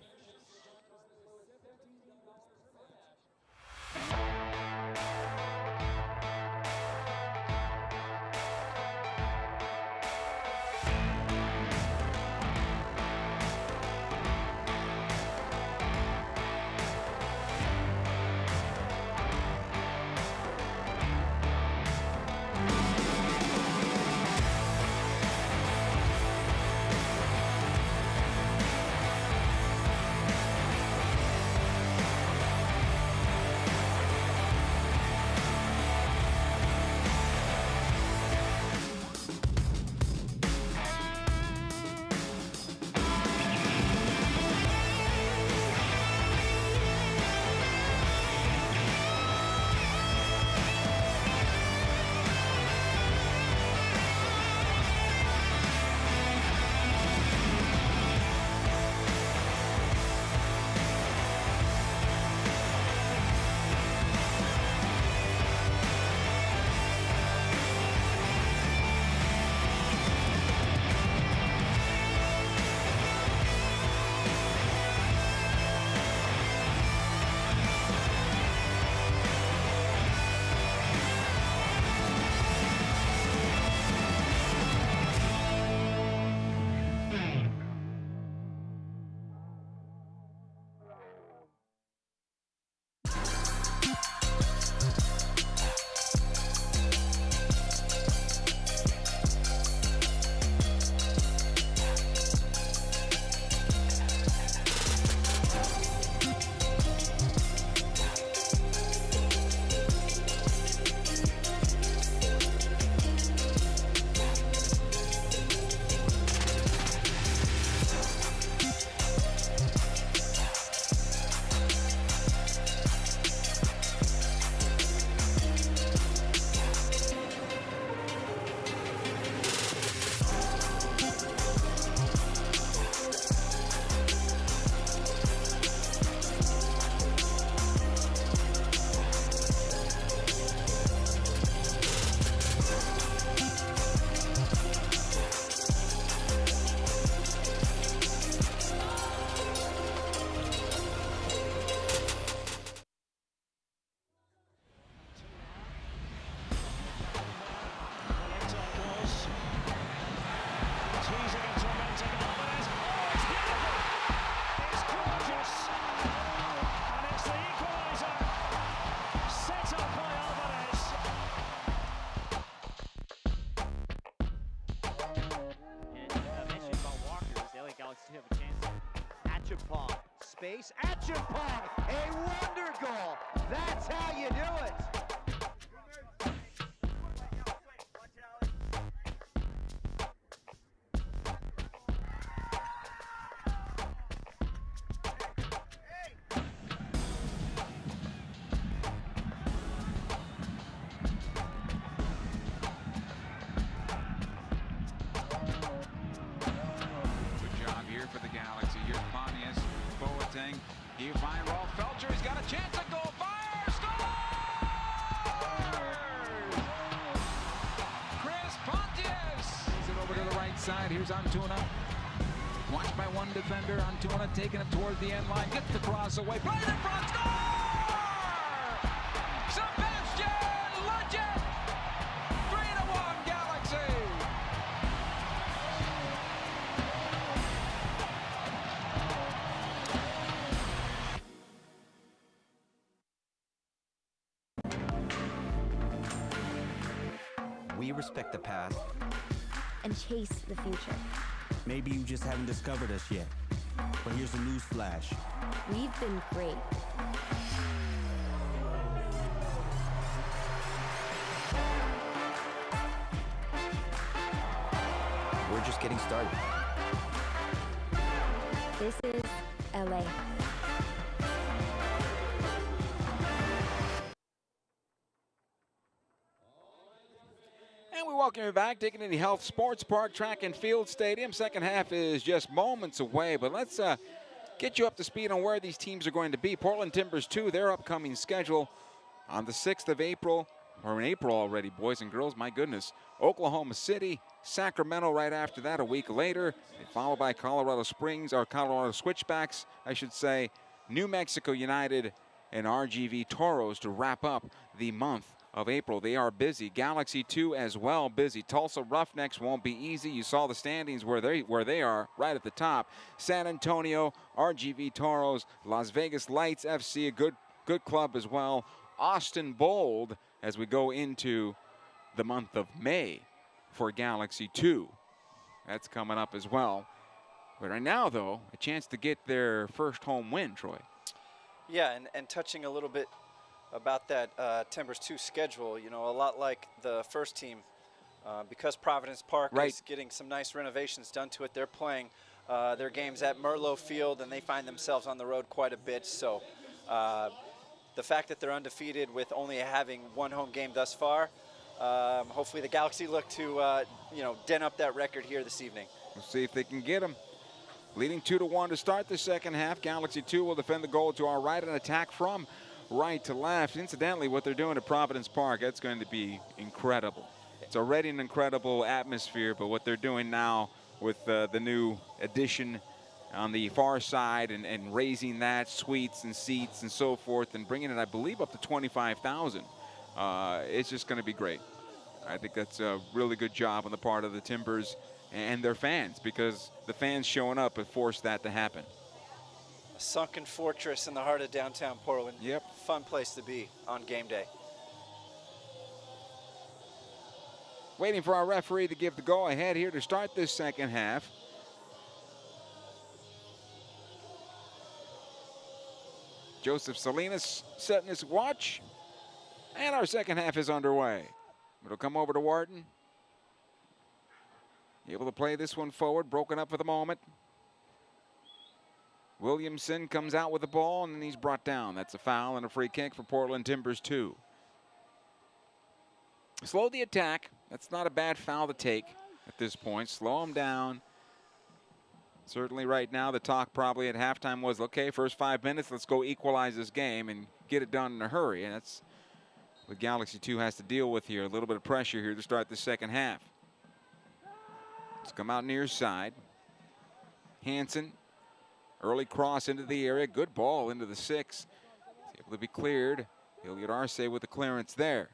Achapong, space, Achapong, a wonder goal. That's how you do it. You find Rolf Felcher, he's got a chance at goal, fire, scores! Chris Pontius! Brings it over to the right side, here's Antuna. Watched by one defender, Antuna taking it toward the end line, gets the cross away, played in front, score! Sebastian Legend! 3-1 Galaxy! We respect the past. And chase the future. Maybe you just haven't discovered us yet. But here's a news flash. We've been great. We're just getting started. This is LA. And we welcome you back, Dignity Health Sports Park Track and Field Stadium. Second half is just moments away, but let's get you up to speed on where these teams are going to be. Portland Timbers 2, their upcoming schedule on the 6th of April, or in April already, boys and girls, my goodness. Oklahoma City, Sacramento right after that a week later, followed by Colorado Springs, or Colorado Switchbacks, I should say, New Mexico United, and RGV Toros to wrap up the month of April. They are busy. Galaxy 2 as well busy. Tulsa Roughnecks won't be easy. You saw the standings where they are right at the top. San Antonio, RGV Toros, Las Vegas Lights FC, a good club as well. Austin Bold as we go into the month of May for Galaxy 2. That's coming up as well. But right now, though, a chance to get their first home win, Troy. Yeah, and touching a little bit about that Timbers 2 schedule, you know, a lot like the first team, because Providence Park is getting some nice renovations done to it. They're playing their games at Merlot Field, and they find themselves on the road quite a bit. So the fact that they're undefeated with only having one home game thus far, hopefully the Galaxy look to, dent up that record here this evening. We'll see if they can get them. Leading 2-1 to start the second half. Galaxy 2 will defend the goal to our right and attack from right to left. Incidentally, what they're doing at Providence Park, that's going to be incredible. It's already an incredible atmosphere, but what they're doing now with the new addition on the far side and raising that, suites and seats and so forth, and bringing it, I believe, up to 25,000. It's just going to be great. I think that's a really good job on the part of the Timbers and their fans, because the fans showing up have forced that to happen. A sunken fortress in the heart of downtown Portland. Yep. Fun place to be on game day. Waiting for our referee to give the go-ahead here to start this second half. Joseph Salinas setting his watch. And our second half is underway. It'll come over to Wharton. Able to play this one forward, broken up for the moment. Williamson comes out with the ball, and then he's brought down. That's a foul and a free kick for Portland Timbers 2. Slow the attack. That's not a bad foul to take at this point. Slow them down. Certainly right now the talk probably at halftime was, okay, first 5 minutes, let's go equalize this game and get it done in a hurry. And that's what Galaxy 2 has to deal with here. A little bit of pressure here to start the second half. Let's come out near side. Hansen, early cross into the area. Good ball into the 6. It's able to be cleared. Hilliard Arce with the clearance there.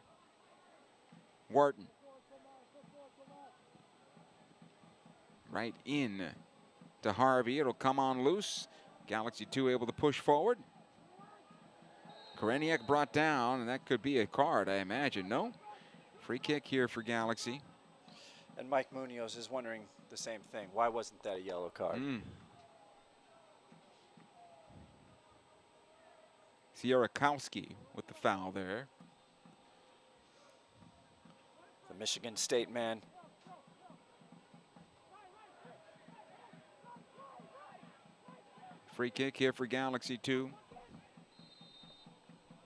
Wharton. Right in to Harvey. It'll come on loose. Galaxy 2 able to push forward. Perennial brought down, and that could be a card, I imagine. No? Free kick here for Galaxy. And Mike Munoz is wondering the same thing. Why wasn't that a yellow card? Sierakowski with the foul there. The Michigan State man. Free kick here for Galaxy 2.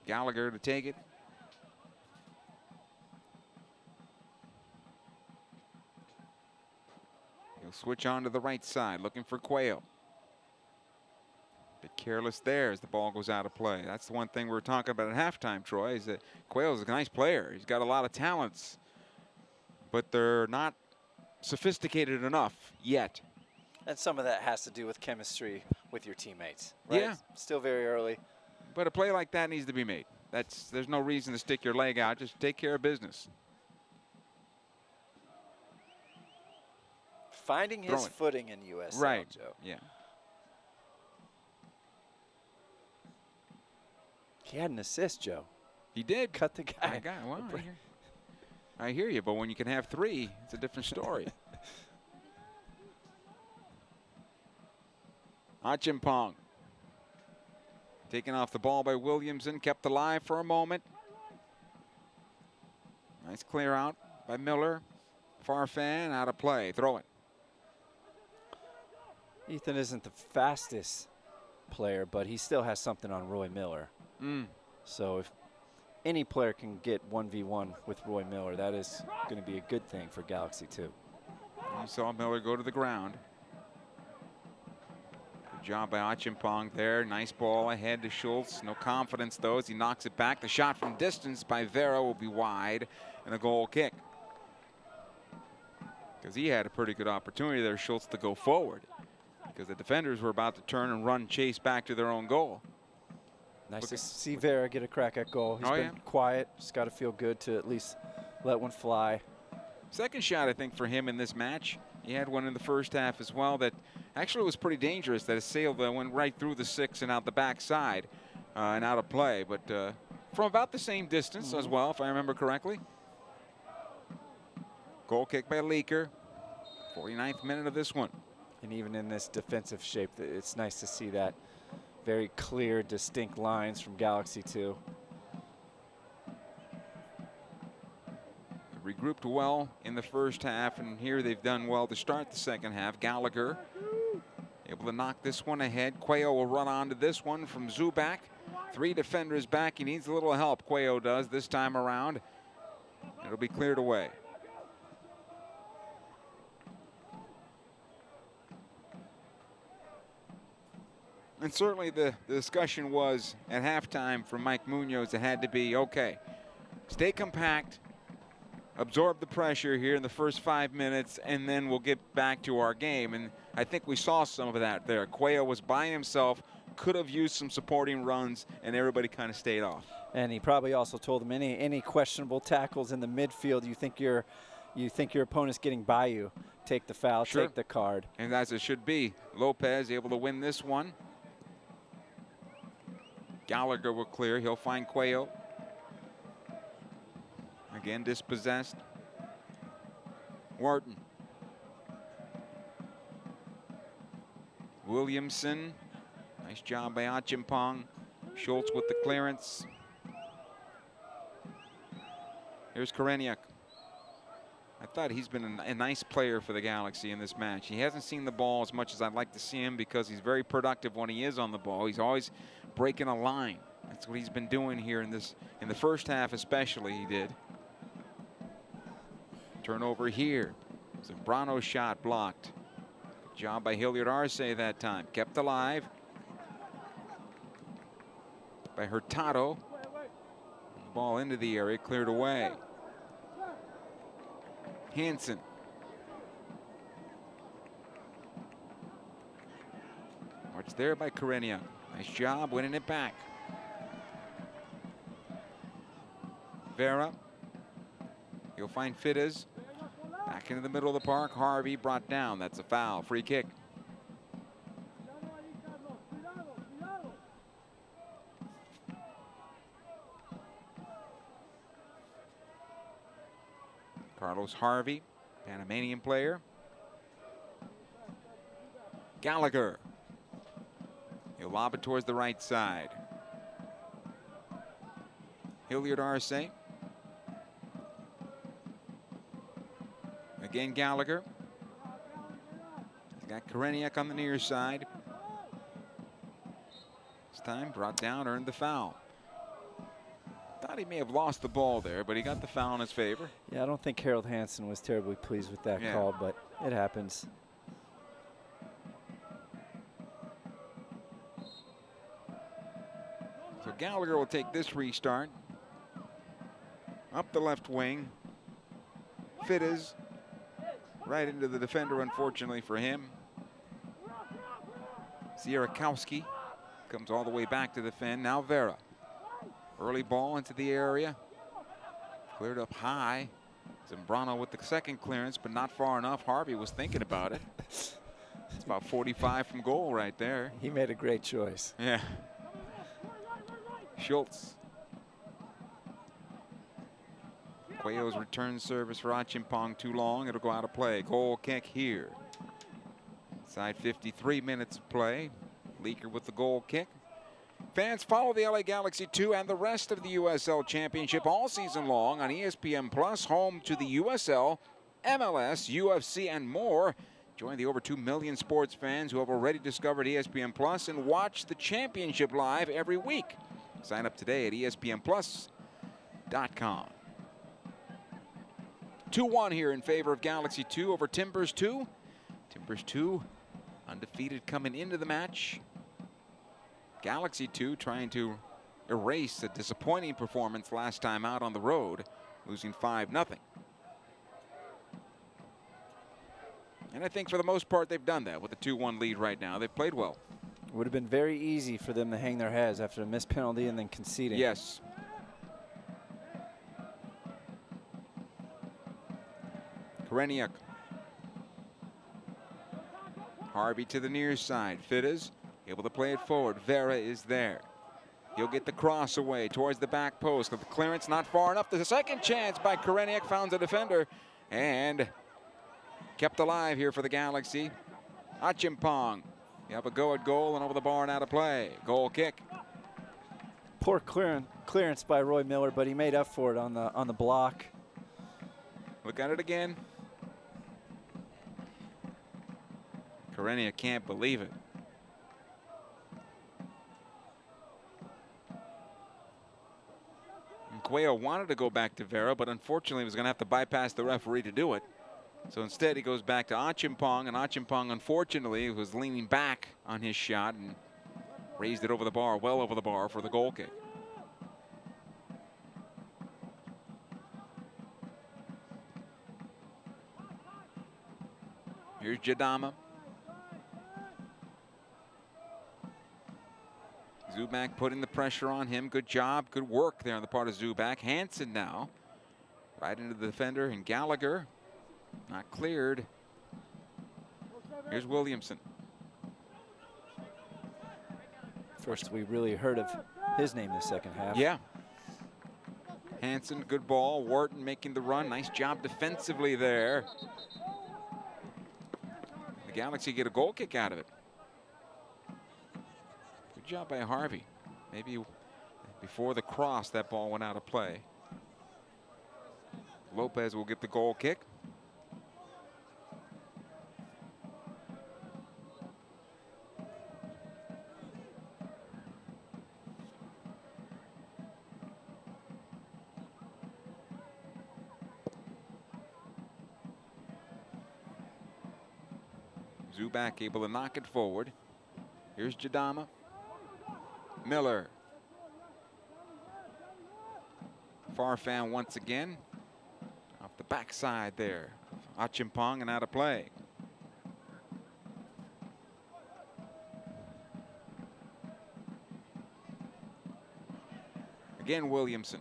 Gallagher to take it. He'll switch on to the right side, looking for Quayle. Bit careless there as the ball goes out of play. That's the one thing we were talking about at halftime, Troy, is that Quayle's a nice player. He's got a lot of talents, but they're not sophisticated enough yet. And some of that has to do with chemistry with your teammates, right? Yeah. Still very early. But a play like that needs to be made. There's no reason to stick your leg out. Just take care of business. Finding his footing in USL, right. Joe. Yeah. He had an assist, Joe. He did. Cut the guy. Well, I hear you, but when you can have 3, it's a different story. Chimp taken off the ball by Williamson, kept alive for a moment. Nice clear out by Miller. Farfan out of play. Throw it. Ethan isn't the fastest player, but he still has something on Roy Miller. So if any player can get 1v1 with Roy Miller, that is going to be a good thing for Galaxy 2. You saw Miller go to the ground. Good job by Chimp there. Nice ball ahead to Schultz. No confidence though as he knocks it back. The shot from distance by Vera will be wide and a goal kick. Because he had a pretty good opportunity there, Schultz, to go forward. Because the defenders were about to turn and run chase back to their own goal. Nice to see Vera get a crack at goal. He's been quiet. Just got to feel good to at least let one fly. Second shot, I think, for him in this match. He had one in the first half as well that actually was pretty dangerous. That sailed went right through the 6 and out the backside and out of play. But from about the same distance as well, if I remember correctly. Goal kick by Leaker. 49th minute of this one. And even in this defensive shape, it's nice to see that. Very clear, distinct lines from Galaxy 2. Regrouped well in the first half, and here they've done well to start the second half. Gallagher able to knock this one ahead. Quayle will run on to this one from Zubac. 3 defenders back. He needs a little help, Quayle does this time around. It'll be cleared away. And certainly the discussion was at halftime from Mike Munoz, it had to be, okay, stay compact, absorb the pressure here in the first 5 minutes, and then we'll get back to our game. And I think we saw some of that there. Quayle was by himself, could have used some supporting runs, and everybody kind of stayed off. And he probably also told them any questionable tackles in the midfield, you think your opponent's getting by you, take the foul, take the card. And as it should be. Lopez able to win this one. Gallagher will clear. He'll find Quayle. Again, dispossessed. Wharton. Williamson. Nice job by Chimp. Schultz with the clearance. Here's Korenik. I thought he's been a nice player for the Galaxy in this match. He hasn't seen the ball as much as I'd like to see him because he's very productive when he is on the ball. He's always breaking a line. That's what he's been doing here in the first half especially he did. Turnover here. Zambrano shot blocked. Good job by Hilliard Arce that time. Kept alive by Hurtado. Ball into the area, cleared away. Hansen. Watch there by Perennial. Nice job winning it back. Vera. He'll find Fittis. Back into the middle of the park. Harvey brought down. That's a foul. Free kick. Carlos Harvey, Panamanian player. Gallagher. He'll lob it towards the right side. Hilliard Arce. Again, Gallagher. He's got Perennial on the near side. This time brought down, earned the foul. Thought he may have lost the ball there, but he got the foul in his favor. Yeah, I don't think Harold Hansen was terribly pleased with that call, but it happens. So Gallagher will take this restart. Up the left wing. Fittis right into the defender, unfortunately for him. Sierakowski comes all the way back to defend. Now Vera. Early ball into the area. Cleared up high. Zambrano with the second clearance, but not far enough. Harvey was thinking about it. It's about 45 from goal right there. He made a great choice. Yeah. Schultz. Quayle's return service for Akin too long. It'll go out of play. Goal kick here. Inside 53 minutes of play. Leaker with the goal kick. Fans follow the LA Galaxy 2 and the rest of the USL Championship all season long on ESPN Plus, home to the USL, MLS, UFC, and more. Join the over 2 million sports fans who have already discovered ESPN Plus and watch the championship live every week. Sign up today at espnplus.com. 2-1 here in favor of Galaxy 2 over Timbers 2. Timbers 2 undefeated coming into the match. Galaxy 2 trying to erase a disappointing performance last time out on the road, losing 5-0. And I think for the most part they've done that with a 2-1 lead right now. They've played well. It would have been very easy for them to hang their heads after a missed penalty and then conceding. Yes. Perennial. Harvey to the near side. Fittis able to play it forward. Vera is there. He'll get the cross away towards the back post. The clearance not far enough. There's a second chance by Perennial. Found a defender and kept alive here for the Galaxy. Akin. You have a go at goal and over the bar and out of play. Goal kick. Poor clearance by Roy Miller, but he made up for it on the block. Look at it again. Perennial can't believe it. And Quayle wanted to go back to Vera, but unfortunately was going to have to bypass the referee to do it. So instead he goes back to Akin, and Akin unfortunately was leaning back on his shot and raised it over the bar, well over the bar for the goal kick. Here's Dama. Zubak putting the pressure on him. Good job, good work there on the part of Zubak. Hansen now right into the defender, and Gallagher not cleared. Here's Williamson. First we really heard of his name the second half. Yeah. Hansen, good ball. Wharton making the run. Nice job defensively there. The Galaxy get a goal kick out of it. Good job by Harvey. Maybe before the cross that ball went out of play. Lopez will get the goal kick. Zubak able to knock it forward. Here's Dama. Miller. Farfan once again. Off the backside there. Akin and out of play. Again, Williamson.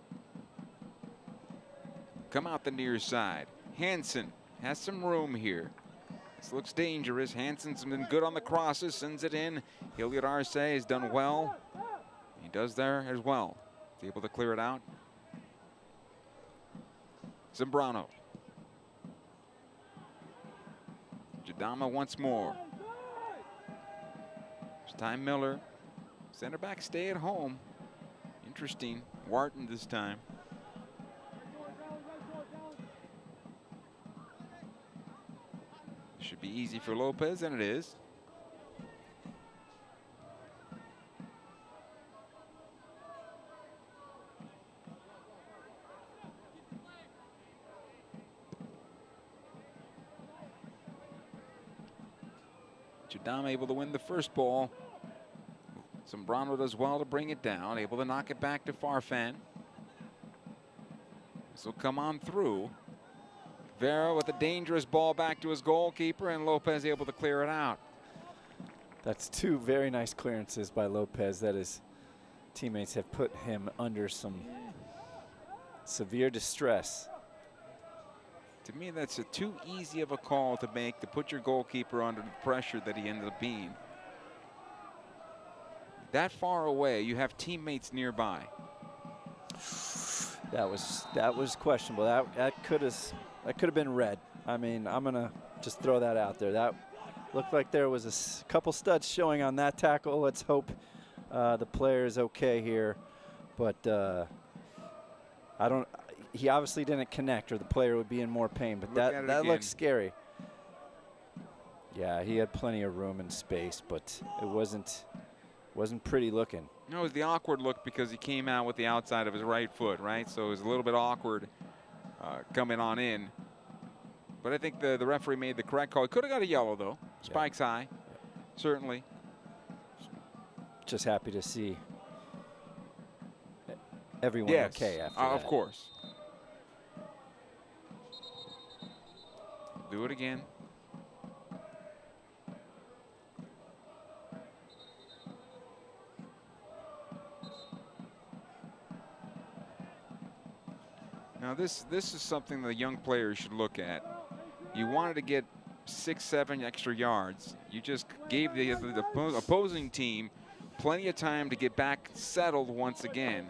Come out the near side. Hansen has some room here. This looks dangerous. Hansen's been good on the crosses, sends it in. Hilliard Arce has done well. He does there as well. He's able to clear it out. Zambrano. Dama once more. This time Miller. Center back stay at home. Interesting. Wharton this time. Should be easy for Lopez, and it is. Dama able to win the first ball. Zambrano does well to bring it down, able to knock it back to Farfan. This will come on through. Vera with a dangerous ball back to his goalkeeper, and Lopez able to clear it out. That's two very nice clearances by Lopez that his teammates have put him under some severe distress. To me, that's too easy of a call to make, to put your goalkeeper under the pressure that he ended up being. That far away, you have teammates nearby. That was questionable. That could have been red. I mean, I'm gonna just throw that out there. That looked like there was a couple studs showing on that tackle. Let's hope the player is okay here, but he obviously didn't connect, or the player would be in more pain, but that looks scary. Yeah, he had plenty of room and space, but it wasn't pretty looking. No, it was the awkward look because he came out with the outside of his right foot, right? So it was a little bit awkward coming on in. But I think the referee made the correct call. He could have got a yellow, though. Spikes high, certainly. Just happy to see everyone okay after that. Of course. Do it again. Now this is something the young players should look at. You wanted to get 6-7 extra yards. You just gave the opposing team plenty of time to get back settled once again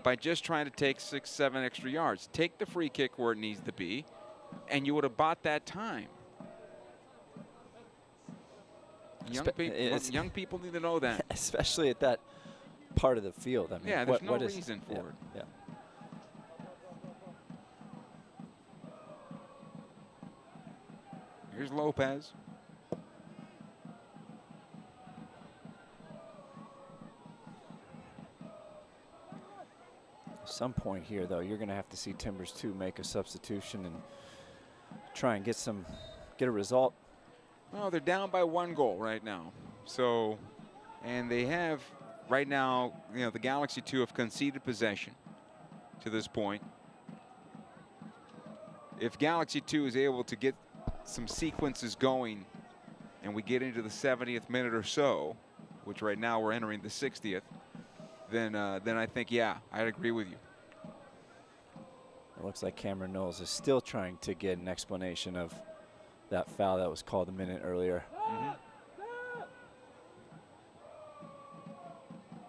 by just trying to take 6-7 extra yards. Take the free kick where it needs to be, and you would have bought that time. Young people need to know that. Especially at that part of the field. I mean, yeah, there's no reason for it. Yeah. Here's Lopez. At some point here, though, you're going to have to see Timbers 2 make a substitution and try and get a result. Well, they're down by 1 goal right now. So, and they have right now, the Galaxy 2 have conceded possession to this point. If Galaxy 2 is able to get some sequences going and we get into the 70th minute or so, which right now we're entering the 60th, then I think, yeah, I'd agree with you. It looks like Cameron Knowles is still trying to get an explanation of that foul that was called a minute earlier.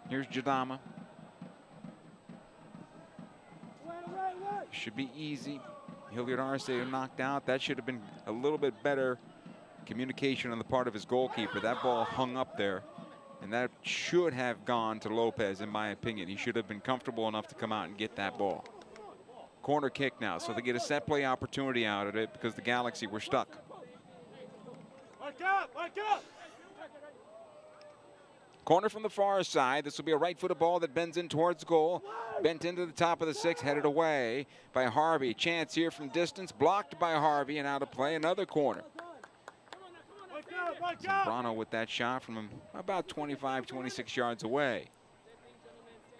Here's Dama. Should be easy. Hilliard Arce knocked out. That should have been a little bit better communication on the part of his goalkeeper. That ball hung up there, and that should have gone to Lopez, in my opinion. He should have been comfortable enough to come out and get that ball. Corner kick now, so they get a set play opportunity out of it because the Galaxy were stuck. Corner from the far side. This will be a right-footed ball that bends in towards goal. Bent into the top of the 6, headed away by Harvey. Chance here from distance, blocked by Harvey and out of play. Another corner. Zambrano with that shot from about 25, 26 yards away.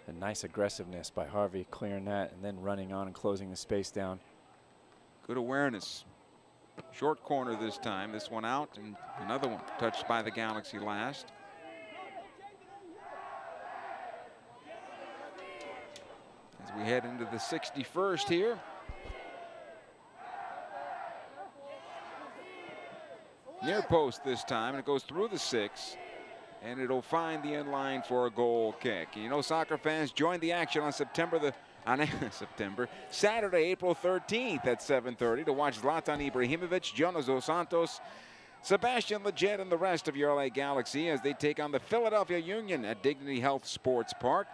A nice aggressiveness by Harvey, clearing that and then running on and closing the space down. Good awareness. Short corner this time. This one out, and another one touched by the Galaxy last. As we head into the 61st here. Near post this time, and it goes through the 6, and it'll find the end line for a goal kick. You know, soccer fans, join the action on Saturday, April 13th at 7:30 to watch Zlatan Ibrahimovic, Jonas Dos Santos, Sebastian Lletget, and the rest of your LA Galaxy as they take on the Philadelphia Union at Dignity Health Sports Park.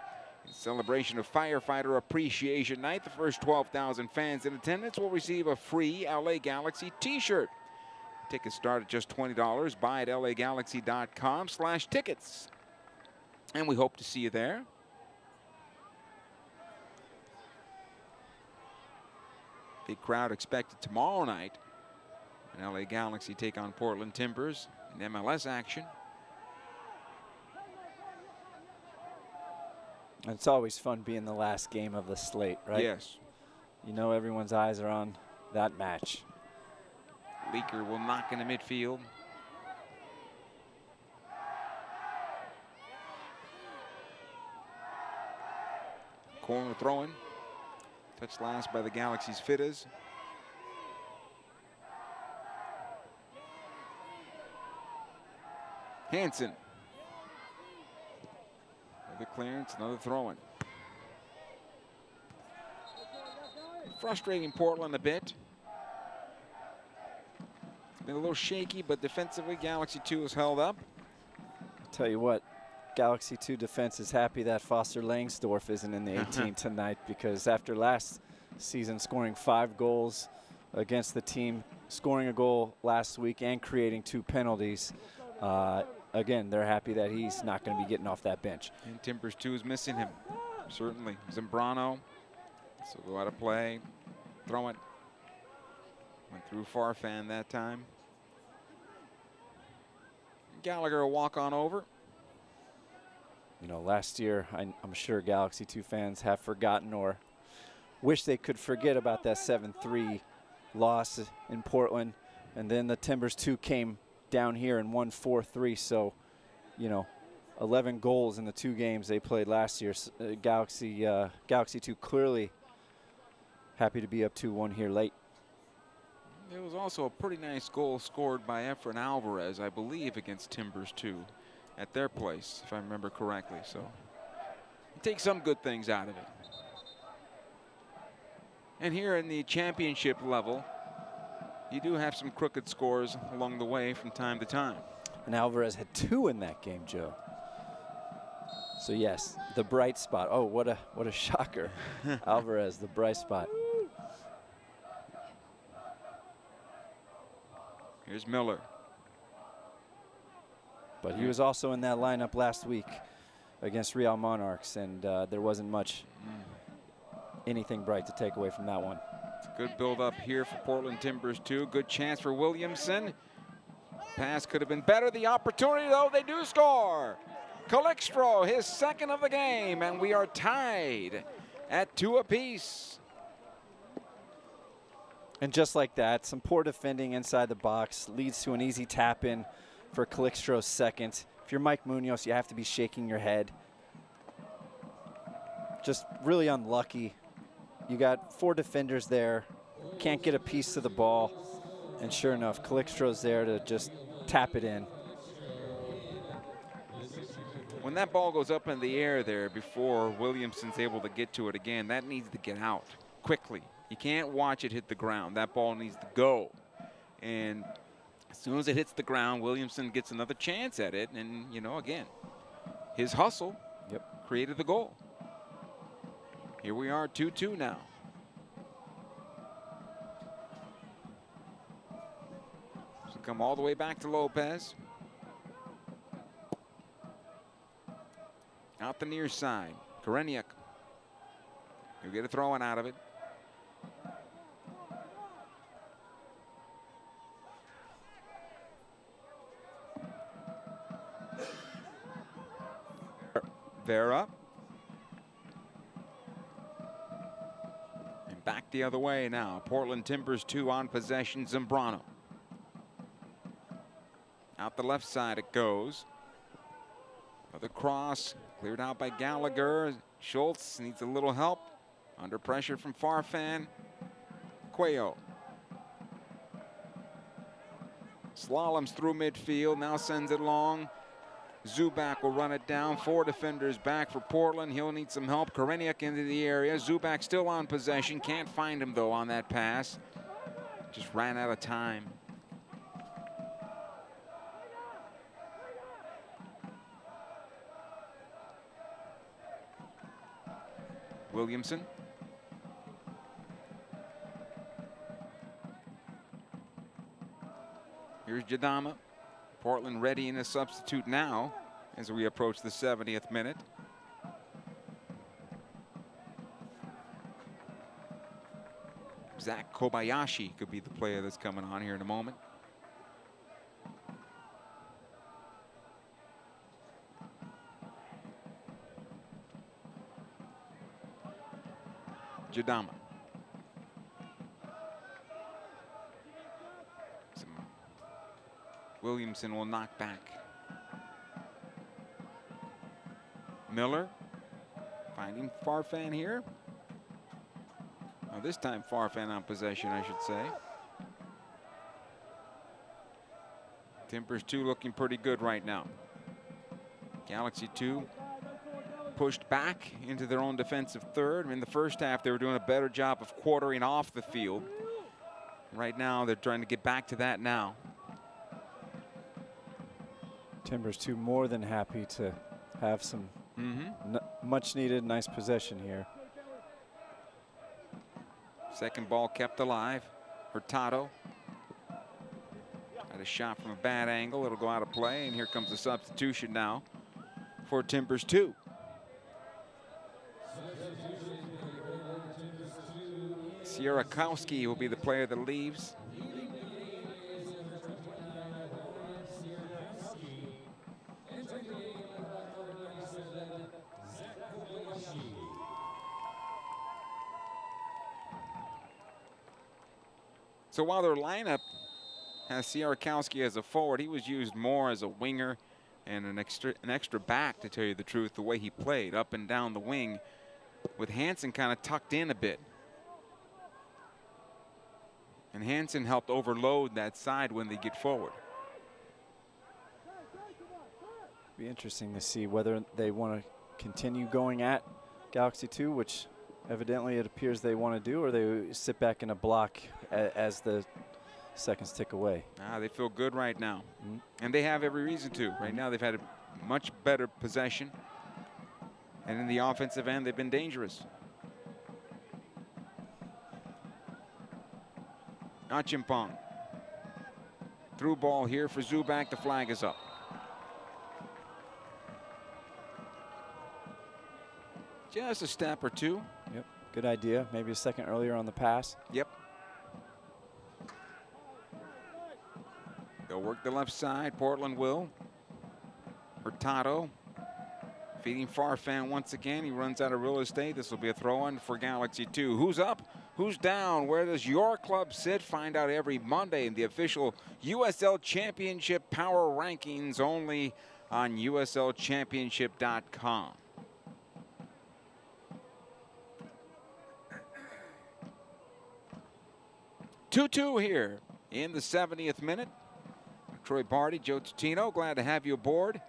In celebration of Firefighter Appreciation Night, the first 12,000 fans in attendance will receive a free LA Galaxy t-shirt. Tickets start at just $20. Buy at lagalaxy.com/tickets. And we hope to see you there. Big crowd expected tomorrow night. And LA Galaxy take on Portland Timbers in MLS action. It's always fun being the last game of the slate, right? Yes. You know everyone's eyes are on that match. Leaker will knock into midfield. Corner throwing. Touched last by the Galaxy's Fittas. Hansen. Another clearance, another throw-in. Frustrating Portland a bit. It's been a little shaky, but defensively, Galaxy 2 is held up. I'll tell you what, Galaxy 2 defense is happy that Foster Langsdorff isn't in the 18 tonight, because after last season scoring 5 goals against the team, scoring a goal last week and creating 2 penalties, again, they're happy that he's not going to be getting off that bench. And Timbers 2 is missing him, certainly. Zambrano, so go out of play, throw it. Went through Farfan that time. Gallagher will walk on over. You know, last year, I'm sure Galaxy 2 fans have forgotten or wish they could forget about that 7-3 loss in Portland. And then the Timbers 2 came down here and won 4-3. So, you know, 11 goals in the 2 games they played last year. Galaxy 2 clearly happy to be up 2-1 here late. There was also a pretty nice goal scored by Efren Alvarez, I believe, against Timbers 2 at their place, if I remember correctly. So you take some good things out of it. And here in the championship level, you do have some crooked scores along the way from time to time. And Alvarez had 2 in that game, Joe. So yes, the bright spot. Oh, what a shocker. Alvarez, the bright spot. Here's Miller. But he was also in that lineup last week against Real Monarchs, and there wasn't much anything bright to take away from that one. It's a good build up here for Portland Timbers 2. Good chance for Williamson. Pass could have been better. The opportunity, though, they do score. Calixtro, his 2nd of the game, and we are tied at 2 apiece. And just like that, some poor defending inside the box leads to an easy tap in for Calixtro's 2nd. If you're Mike Munoz, you have to be shaking your head. Just really unlucky. You got 4 defenders there, can't get a piece of the ball, and sure enough, Calixtro's there to just tap it in. When that ball goes up in the air there before Williamson's able to get to it again, that needs to get out quickly. You can't watch it hit the ground. That ball needs to go. And as soon as it hits the ground, Williamson gets another chance at it. And, you know, again, his hustle created the goal. Here we are, 2-2 now. So come all the way back to Lopez. Out the near side. Perennial. He'll get a throw-in out of it. Vera. And back the other way now. Portland Timbers 2 on possession. Zambrano. Out the left side it goes. Another cross cleared out by Gallagher. Schultz needs a little help. Under pressure from Farfan. Quayle. Slaloms through midfield. Now sends it long. Zubak will run it down. 4 defenders back for Portland. He'll need some help. Corinne into the area. Zubak still on possession. Can't find him, though, on that pass. Just ran out of time. Williamson. Here's Dama. Portland ready in a substitute now as we approach the 70th minute. Zach Kobayashi could be the player that's coming on here in a moment. Dama. Williamson will knock back. Miller finding Farfan here. Now this time Farfan on possession, I should say. Timbers 2 looking pretty good right now. Galaxy 2 pushed back into their own defensive third. In the first half, they were doing a better job of quartering off the field. Right now, they're trying to get back to that now. Timbers 2 more than happy to have some much needed nice possession here. Second ball kept alive. Hurtado had a shot from a bad angle. It'll go out of play, and here comes the substitution now for Timbers 2. Sierakowski will be the player that leaves. So while their lineup has Sierakowski as a forward, he was used more as a winger and an extra back, to tell you the truth, the way he played up and down the wing, with Hansen kind of tucked in a bit. And Hansen helped overload that side when they get forward. Be interesting to see whether they want to continue going at Galaxy 2, which evidently it appears they want to do, or they sit back in a block as the seconds tick away. They feel good right now. And they have every reason to. Right now they've had a much better possession. And in the offensive end, they've been dangerous. Achimpong. Through ball here for Zubak. The flag is up. Just a step or two. Yep, good idea. Maybe a second earlier on the pass. Yep. They'll work the left side. Portland will. Hurtado feeding Farfan once again. He runs out of real estate. This will be a throw-in for Galaxy 2. Who's up? Who's down? Where does your club sit? Find out every Monday in the official USL Championship Power Rankings, only on USLChampionship.com. Two here in the 70th minute. Troy Barty, Joe Tutino, glad to have you aboard.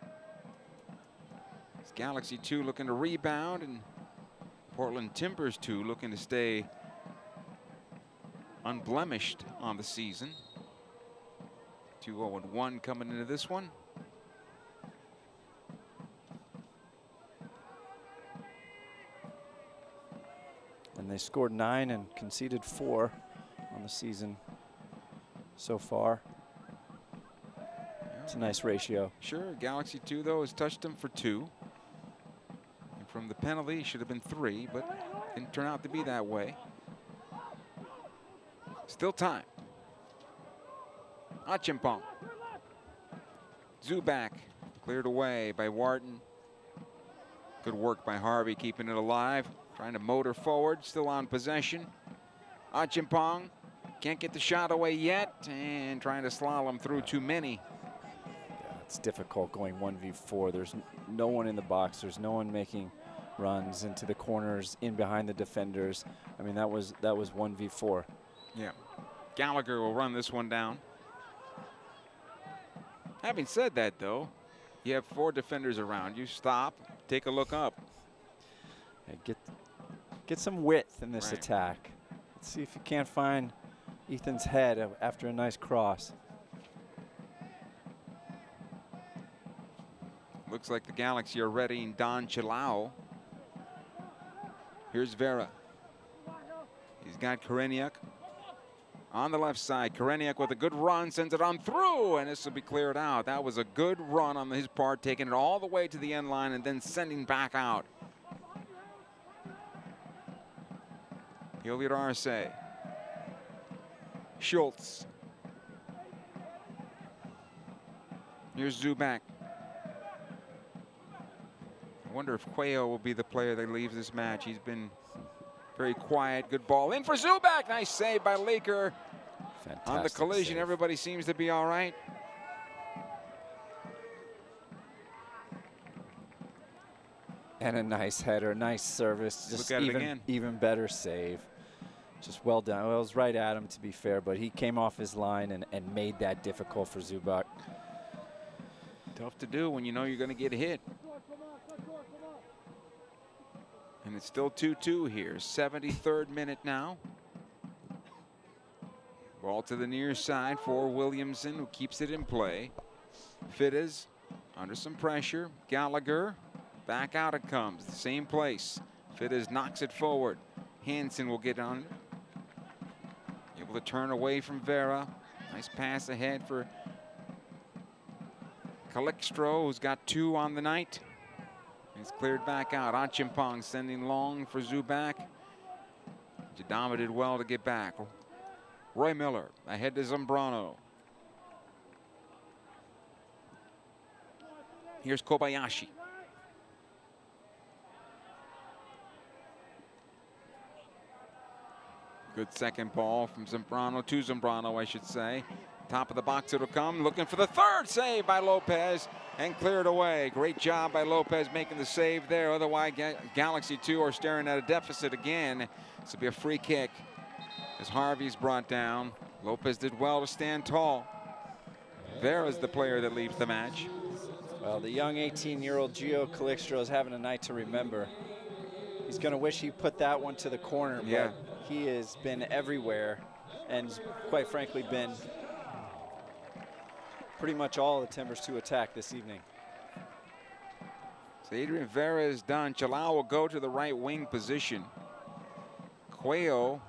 It's Galaxy 2 looking to rebound, and Portland Timbers 2 looking to stay unblemished on the season. 2-0-1 coming into this one. And they scored 9 and conceded 4 on the season so far. It's a nice ratio. Sure, Galaxy 2 though has touched them for 2. And from the penalty, should have been 3, but didn't turn out to be that way. Still time. Achimpong. Zubak cleared away by Wharton. Good work by Harvey keeping it alive. Trying to motor forward, still on possession. Achimpong can't get the shot away yet, and trying to slalom through too many. Yeah, it's difficult going 1v4. There's no one in the box. There's no one making runs into the corners, in behind the defenders. I mean, that was 1v4. Yeah. Gallagher will run this one down. Having said that, though, you have 4 defenders around you. Stop, take a look up. Yeah, get some width in this attack. Let's see if you can't find Ethan's head after a nice cross. Looks like the Galaxy are readying Don Chilao. Here's Vera. He's got Koreniuk on the left side. Koreniuk with a good run, sends it on through, and this will be cleared out. That was a good run on his part, taking it all the way to the end line and then sending back out. Hilliard Arce. Schultz. Here's Zubak. I wonder if Quayle will be the player that leaves this match. He's been very quiet. Good ball in for Zubak. Nice save by Laker. Fantastic on the collision. save. Everybody seems to be all right. And a nice header, nice service. Just Look at it again. Even better save. Just well done. Well, it was right at him, to be fair, but he came off his line and made that difficult for Zubak. Tough to do when you know you're going to get hit. And it's still 2-2 here. 73rd minute now. Ball to the near side for Williamson, who keeps it in play. Fittis under some pressure. Gallagher, back out it comes. The same place. Fittis knocks it forward. Hansen will get on. Able to turn away from Vera. Nice pass ahead for Calixtro, who's got 2 on the night. It's cleared back out. Achimpong sending long for Zubak. Dama did well to get back. Roy Miller ahead to Zambrano. Here's Kobayashi. Good second ball from Zambrano to Zambrano, I should say. Top of the box it'll come, looking for the third save by Lopez and cleared away. Great job by Lopez making the save there. Otherwise, Galaxy 2 are staring at a deficit again. This will be a free kick as Harvey's brought down. Lopez did well to stand tall. Vera's the player that leaves the match. Well, the young 18-year-old Gio Calixtro is having a night to remember. He's going to wish he put that one to the corner, but he has been everywhere and quite frankly been pretty much all the Timbers to attack this evening. So Adrian Vera is done. Chalao will go to the right wing position. Quayle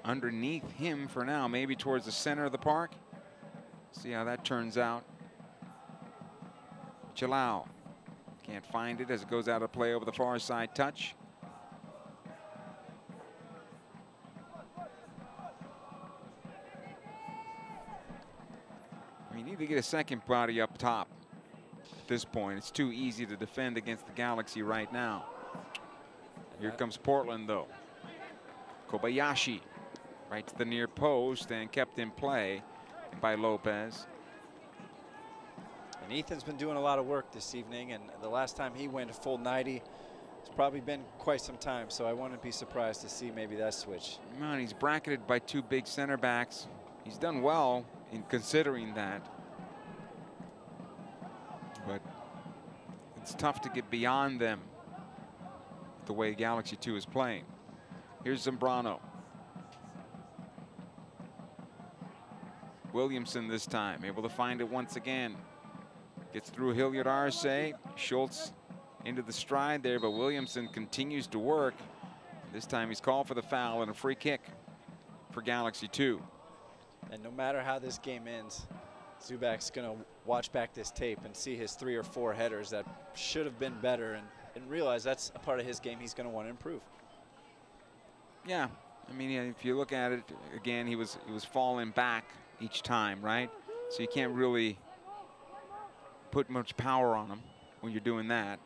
underneath him for now, maybe towards the center of the park. See how that turns out. Chalao can't find it as it goes out of play over the far side touch. You need to get a second body up top at this point. It's too easy to defend against the Galaxy right now. Here comes Portland, though. Kobayashi right to the near post and kept in play by Lopez. And Ethan's been doing a lot of work this evening, and the last time he went a full 90, it's probably been quite some time, so I wouldn't be surprised to see maybe that switch. Man, he's bracketed by 2 big center backs. He's done well in considering that. But it's tough to get beyond them the way Galaxy 2 is playing. Here's Zambrano. Williamson this time, able to find it once again. Gets through Hilliard Arce. Schultz into the stride there, but Williamson continues to work. This time he's called for the foul and a free kick for Galaxy 2. And no matter how this game ends, Zubak's going to watch back this tape and see his 3 or 4 headers that should have been better and realize that's a part of his game he's going to want to improve. Yeah, I mean, if you look at it again, he was falling back each time, right? So you can't really put much power on him when you're doing that.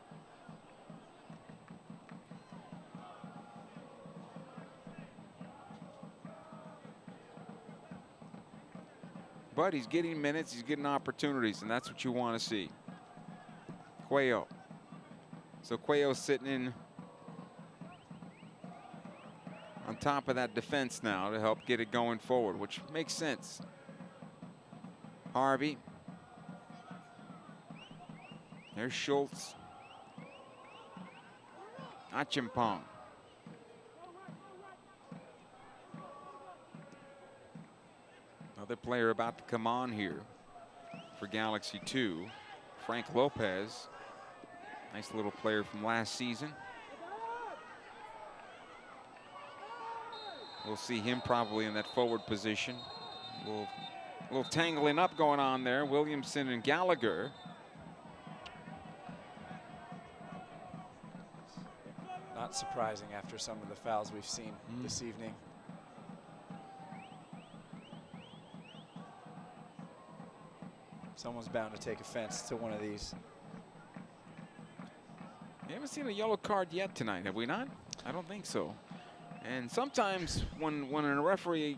But he's getting minutes, he's getting opportunities, and that's what you want to see. Quayle. So Quayle sitting in on top of that defense now to help get it going forward, which makes sense. Harvey. There's Schultz. Achimpong. Another player about to come on here for Galaxy 2. Frank Lopez. Nice little player from last season. We'll see him probably in that forward position. A little tangling up going on there. Williamson and Gallagher. Not surprising after some of the fouls we've seen this evening. Someone's bound to take offense to one of these. We haven't seen a yellow card yet tonight, have we not? I don't think so. And sometimes when a referee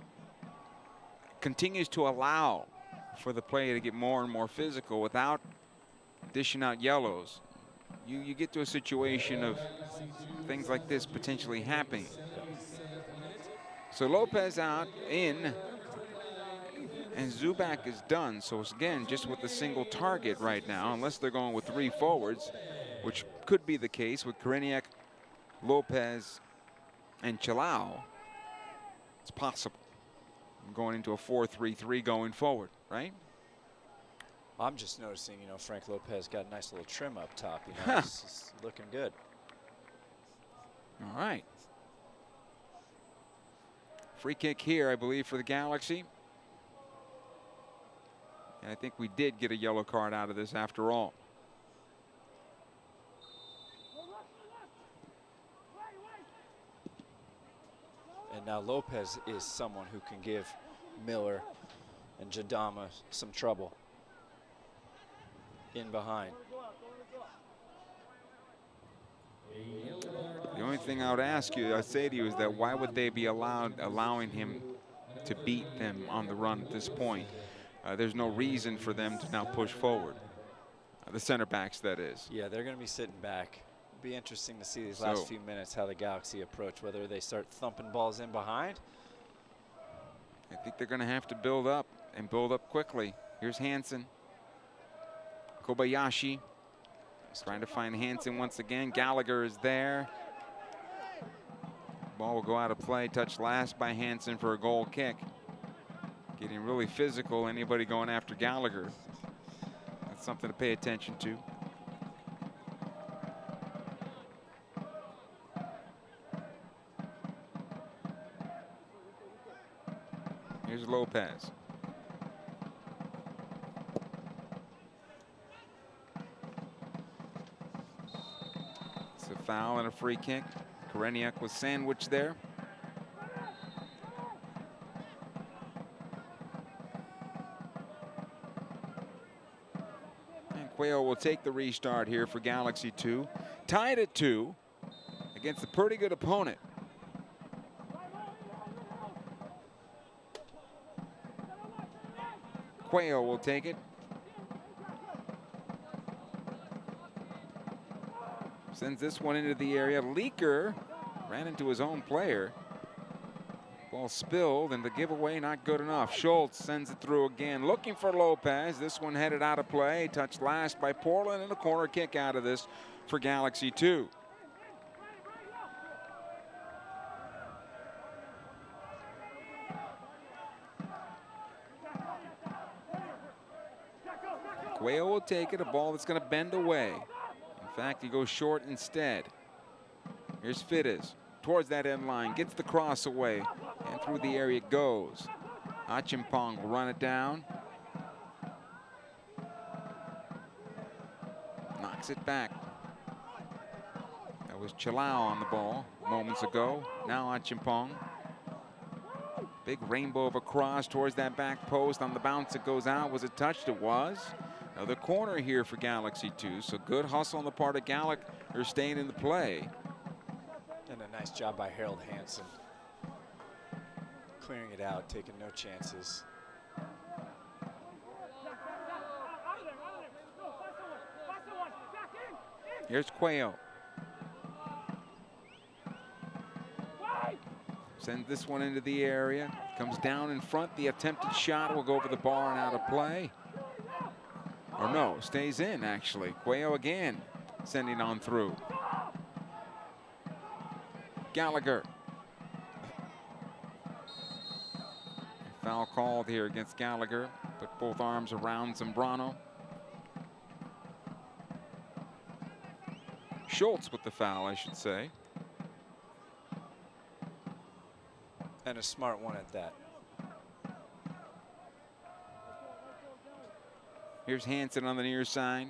continues to allow for the play to get more and more physical without dishing out yellows, you get to a situation of things like this potentially happening. So Lopez out, in, and Zubak is done. So it's again just with a single target right now, unless they're going with 3 forwards, which could be the case with Perennial, Lopez, and Chalao. It's possible. Going into a 4-3-3 going forward, right? I'm just noticing, you know, Frank Lopez got a nice little trim up top. You know, it's looking good. All right. Free kick here, I believe, for the Galaxy. And I think we did get a yellow card out of this after all. And now Lopez is someone who can give Miller and Dama some trouble in behind. The only thing I would ask you, I'd say to you, is that why would they be allowing him to beat them on the run at this point? There's no reason for them to now push forward. The center backs, that is. Yeah, they're going to be sitting back. It'll be interesting to see these last few minutes how the Galaxy approach, whether they start thumping balls in behind. I think they're going to have to build up and build up quickly. Here's Hansen. Kobayashi trying to find Hansen once again. Gallagher is there. Ball will go out of play. Touched last by Hansen for a goal kick. Getting really physical. Anybody going after Gallagher, that's something to pay attention to. Here's Lopez. It's a foul and a free kick. Perennial was sandwiched there. And Quayle will take the restart here for Galaxy 2. Tied at 2 against a pretty good opponent. Quayle will take it. Sends this one into the area. Leaker ran into his own player. Ball spilled, and the giveaway not good enough. Schultz sends it through again, looking for Lopez. This one headed out of play. Touched last by Portland, and a corner kick out of this for Galaxy 2. Quayle will take it, a ball that's going to bend away. In fact, he goes short instead. Here's Fittis towards that end line, gets the cross away, and through the area it goes. Akin will run it down. Knocks it back. That was Chalao on the ball moments ago. Now Akin. Big rainbow of a cross towards that back post. On the bounce it goes out. Was it touched? It was. Another corner here for Galaxy 2. So good hustle on the part of Gallic. They're staying in the play. And a nice job by Harold Hansen. Clearing it out, taking no chances. Here's Quayle. Sends this one into the area. Comes down in front. The attempted shot will go over the bar and out of play. Or no, stays in actually. Quayle again sending on through. Gallagher. Foul called here against Gallagher. Put both arms around Zambrano. Schultz with the foul, I should say. And a smart one at that. Here's Hansen on the near side.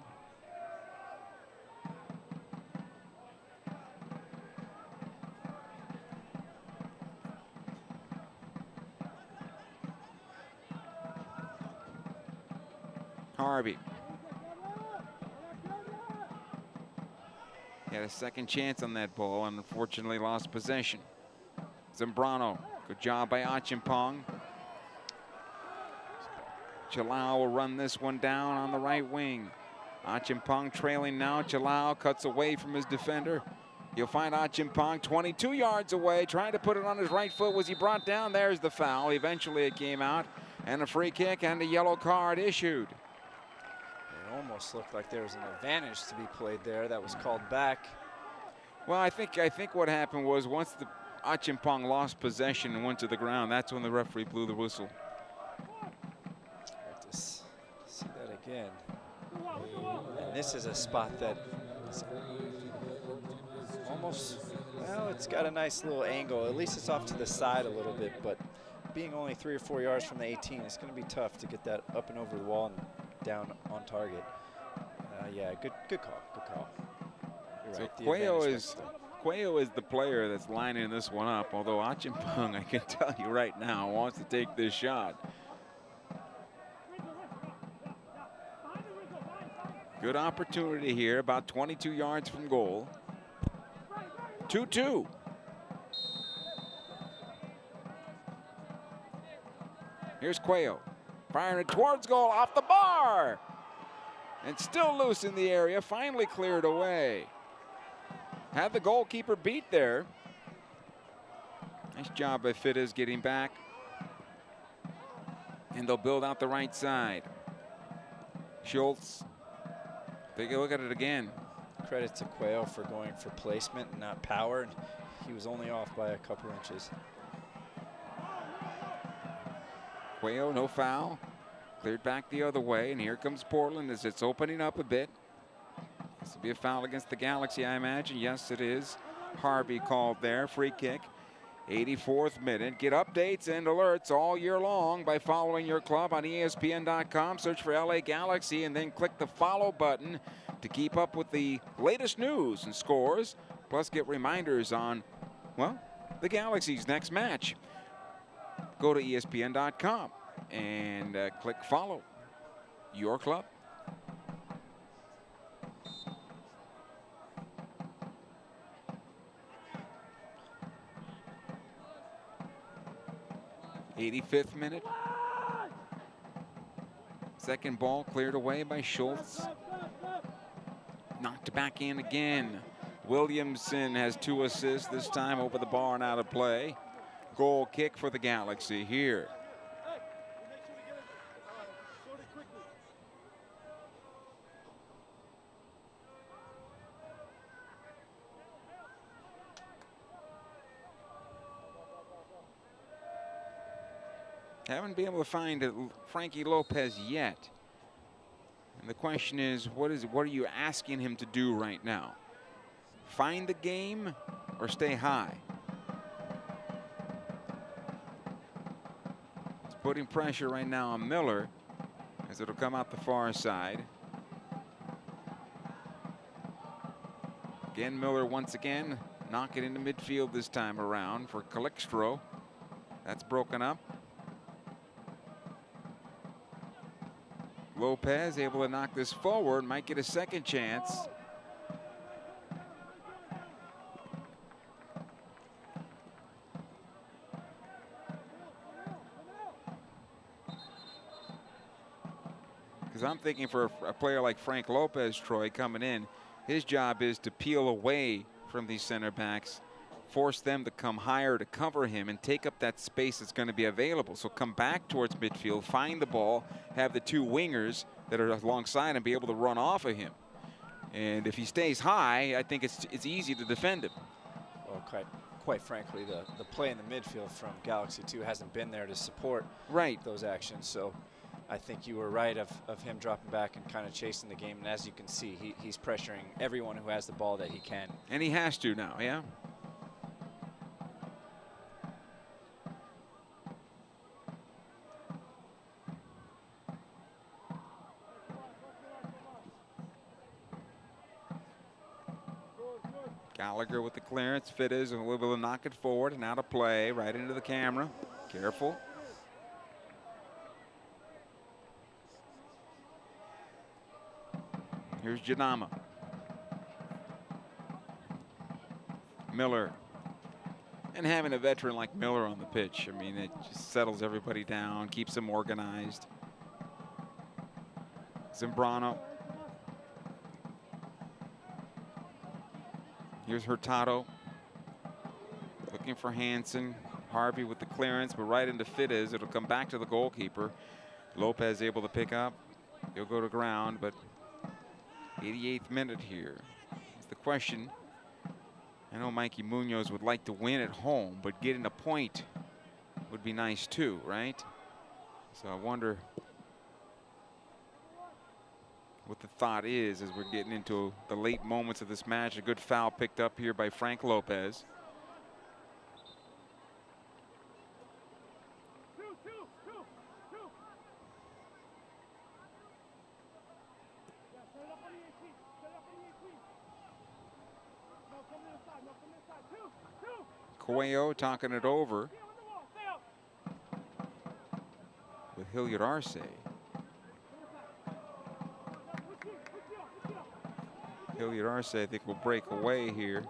Harvey. He had a second chance on that ball and unfortunately lost possession. Zambrano, good job by Akin. Chalao will run this one down on the right wing. Akin trailing now. Chalao cuts away from his defender. You'll find Akin 22 yards away, trying to put it on his right foot. Was he brought down? There's the foul. Eventually it came out, and a free kick and a yellow card issued. It almost looked like there was an advantage to be played there. That was called back. Well, I think what happened was once the Akin lost possession and went to the ground, that's when the referee blew the whistle. See that again. And this is a spot that is almost, well, it's got a nice little angle. At least it's off to the side a little bit, but being only 3 or 4 yards from the 18, it's going to be tough to get that up and over the wall and down on target. Yeah, good call. You're So right. Quayle is the player that's lining this one up, although Akin, I can tell you right now, wants to take this shot. Good opportunity here, about 22 yards from goal. 2-2. Here's Quayle, firing it towards goal, off the bar. And still loose in the area, finally cleared away. Had the goalkeeper beat there. Nice job by Fittis getting back. And they'll build out the right side. Schultz, take a look at it again. Credit to Quayle for going for placement and not power. And he was only off by a couple inches. Quayle, no foul. Cleared back the other way, and here comes Portland as it's opening up a bit. This will be a foul against the Galaxy, I imagine. Yes, it is. Harvey called there. Free kick. 84th minute. Get updates and alerts all year long by following your club on ESPN.com. Search for LA Galaxy and then click the follow button to keep up with the latest news and scores. Plus get reminders on, well, the Galaxy's next match. Go to ESPN.com and click follow your club. '85th minute. Second ball cleared away by Schultz. Knocked back in again. Williamson has 2 assists, this time over the bar and out of play. Goal kick for the Galaxy here. Haven't been able to find Frankie Lopez yet. And the question is, what are you asking him to do right now? Find the game or stay high? It's putting pressure right now on Miller as it'll come out the far side. Again, Miller once again knock it into midfield this time around for Calixtro. That's broken up. Lopez able to knock this forward, might get a second chance. Because I'm thinking for a player like Frank Lopez, Troy, coming in, his job is to peel away from these center backs, force them to come higher to cover him and take up that space that's going to be available. So come back towards midfield, find the ball, have the 2 wingers that are alongside him be able to run off of him. And if he stays high, I think it's easy to defend him. Well, quite frankly, the play in the midfield from Galaxy 2 hasn't been there to support those actions. So I think you were right of him dropping back and kind of chasing the game. And as you can see, he's pressuring everyone who has the ball that he can. And he has to now, yeah. Gallagher with the clearance. Fittis will be able to knock it forward and out of play, right into the camera. Careful. Here's Dama. Miller. And having a veteran like Miller on the pitch, I mean, it just settles everybody down, keeps them organized. Zambrano. Here's Hurtado. Looking for Hansen. Harvey with the clearance, but right into Fittis. It'll come back to the goalkeeper. Lopez able to pick up. He'll go to ground, but 88th minute here. It's the question. I know Mikey Munoz would like to win at home, but getting a point would be nice too, right? So I wonder what the thought is as we're getting into the late moments of this match. A good foul picked up here by Frank Lopez. Quayle talking it over with Hilliard Arce. Hilliard Arce, I think, will break away here.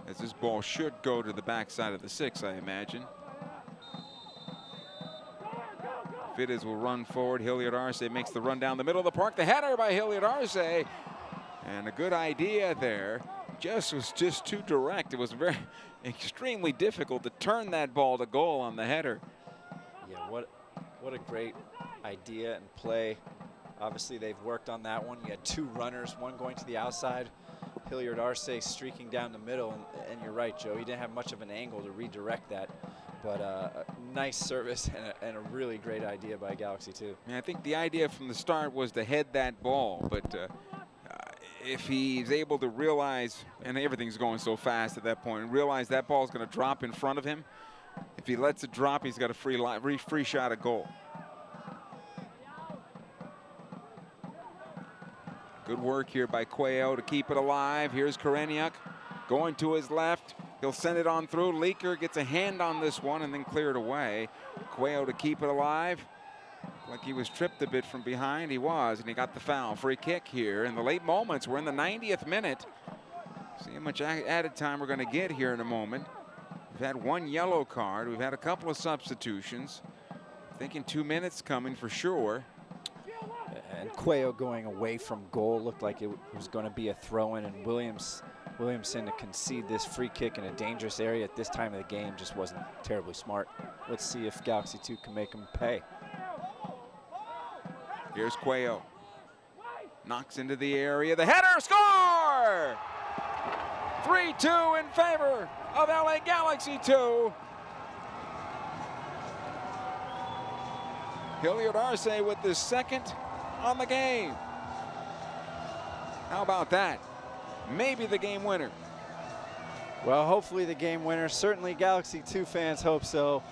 As this ball should go to the backside of the 6, I imagine. Fittis will run forward. Hilliard Arce makes the run down the middle of the park. The header by Hilliard Arce. And a good idea there. Was just too direct. It was very extremely difficult to turn that ball to goal on the header. Yeah, what a great idea and play. Obviously, they've worked on that one. You had 2 runners, one going to the outside. Hilliard Arce streaking down the middle. And you're right, Joe. He didn't have much of an angle to redirect that. But a nice service and a really great idea by Galaxy too. Yeah, I think the idea from the start was to head that ball, but if he's able to realize, and everything's going so fast at that point, and realize that ball's going to drop in front of him, if he lets it drop, he's got a free shot at goal. Good work here by Quayle to keep it alive. Here's Perennial going to his left. He'll send it on through. Leaker gets a hand on this one and then clear it away. Quayle to keep it alive. Like he was tripped a bit from behind. He was, and he got the foul. Free kick here in the late moments. We're in the 90th minute. See how much added time we're going to get here in a moment. We've had 1 yellow card. We've had a couple of substitutions. Thinking 2 minutes coming for sure. And Quayle going away from goal looked like it was going to be a throw-in, and Williamson to concede this free kick in a dangerous area at this time of the game just wasn't terribly smart. Let's see if Galaxy 2 can make him pay. Here's Quayle. Knocks into the area. The header, score! 3-2 in favor of LA Galaxy 2. Hilliard Arce with the 2nd on the game. How about that? Maybe the game winner. Well, hopefully the game winner. Certainly Galaxy 2 fans hope so.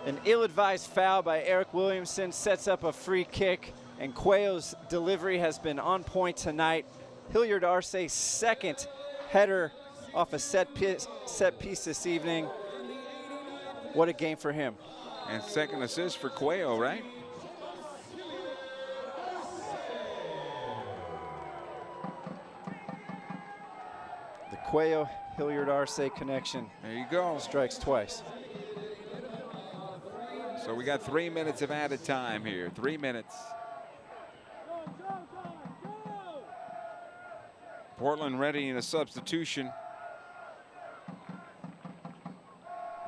An ill-advised foul by Erik Williamson sets up a free kick, and Quayle's delivery has been on point tonight. Hilliard Arce's 2nd header off a set piece this evening. What a game for him. And 2nd assist for Quayle, right? The Quayle-Hilliard Arce connection. There you go. Strikes twice. So we got 3 minutes of added time here. 3 minutes. Portland ready in a substitution.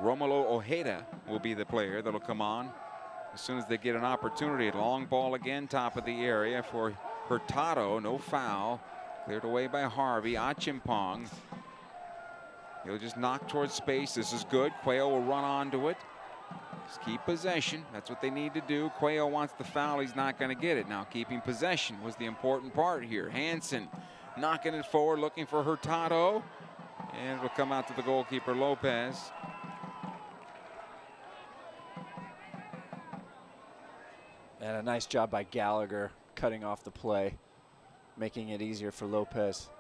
Romulo Ojeda will be the player that'll come on as soon as they get an opportunity. Long ball again, top of the area for Hurtado. No foul. Cleared away by Harvey. Achimpong. He'll just knock towards space. This is good. Quayle will run onto it. Just keep possession. That's what they need to do. Quayle wants the foul. He's not going to get it. Now keeping possession was the important part here. Hansen knocking it forward, looking for Hurtado. And it'll come out to the goalkeeper, Lopez. And a nice job by Gallagher cutting off the play, making it easier for Lopez.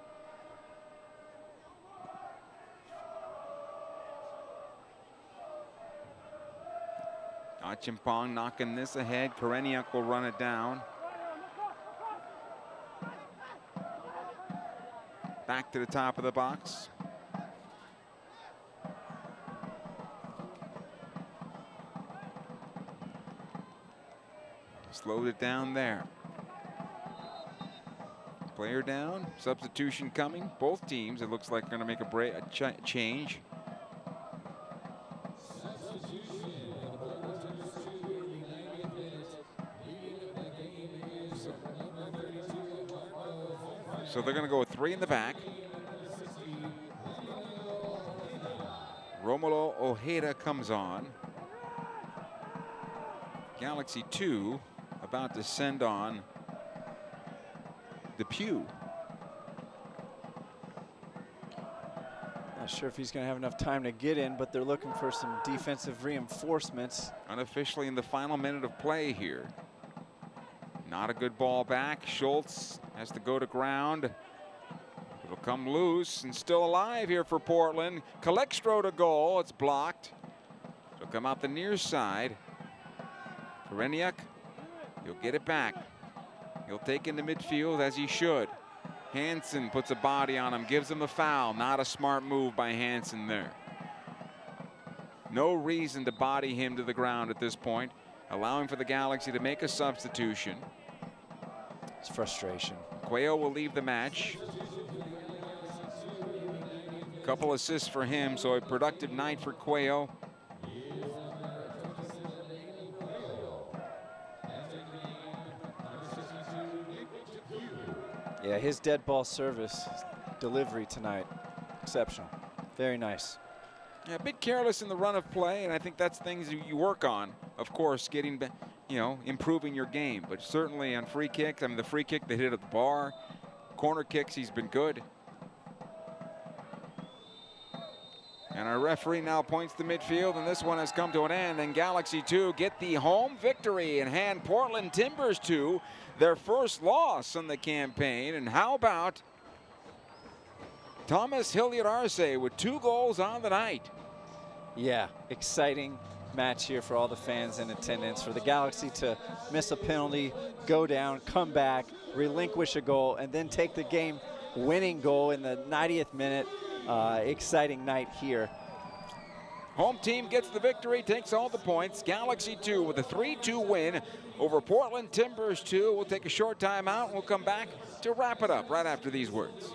Chimp knocking this ahead. Perennial will run it down. Back to the top of the box. Slowed it down there. Player down. Substitution coming. Both teams, it looks like, are going to make a change. So they're going to go with 3 in the back. Romulo Ojeda comes on. Galaxy 2 about to send on Depew. Not sure if he's going to have enough time to get in, but they're looking for some defensive reinforcements. Unofficially in the final minute of play here. Not a good ball back. Schultz has to go to ground. It'll come loose and still alive here for Portland. Calextro to goal. It's blocked. It'll come out the near side. Perennial, he'll get it back. He'll take into midfield as he should. Hansen puts a body on him, gives him a foul. Not a smart move by Hansen there. No reason to body him to the ground at this point, allowing for the Galaxy to make a substitution. It's frustration. Quayle will leave the match. Couple assists for him, so a productive night for Quayle. Yeah, his dead ball service delivery tonight, exceptional. Very nice. Yeah, a bit careless in the run of play, and I think that's things you work on. Of course, getting, improving your game, but certainly on free kicks. I mean, the free kick that hit at the bar, corner kicks, he's been good. And our referee now points to midfield, and this one has come to an end. And Galaxy 2 get the home victory and hand Portland Timbers 2 their first loss in the campaign. And how about Thomas Hilliard Arce with 2 goals on the night? Yeah, exciting match here for all the fans in attendance. For the Galaxy to miss a penalty, go down, come back, relinquish a goal, and then take the game-winning goal in the 90th minute. Exciting night here. Home team gets the victory, takes all the points. Galaxy 2 with a 3-2 win over Portland Timbers 2. We'll take a short time out and we'll come back to wrap it up right after these words.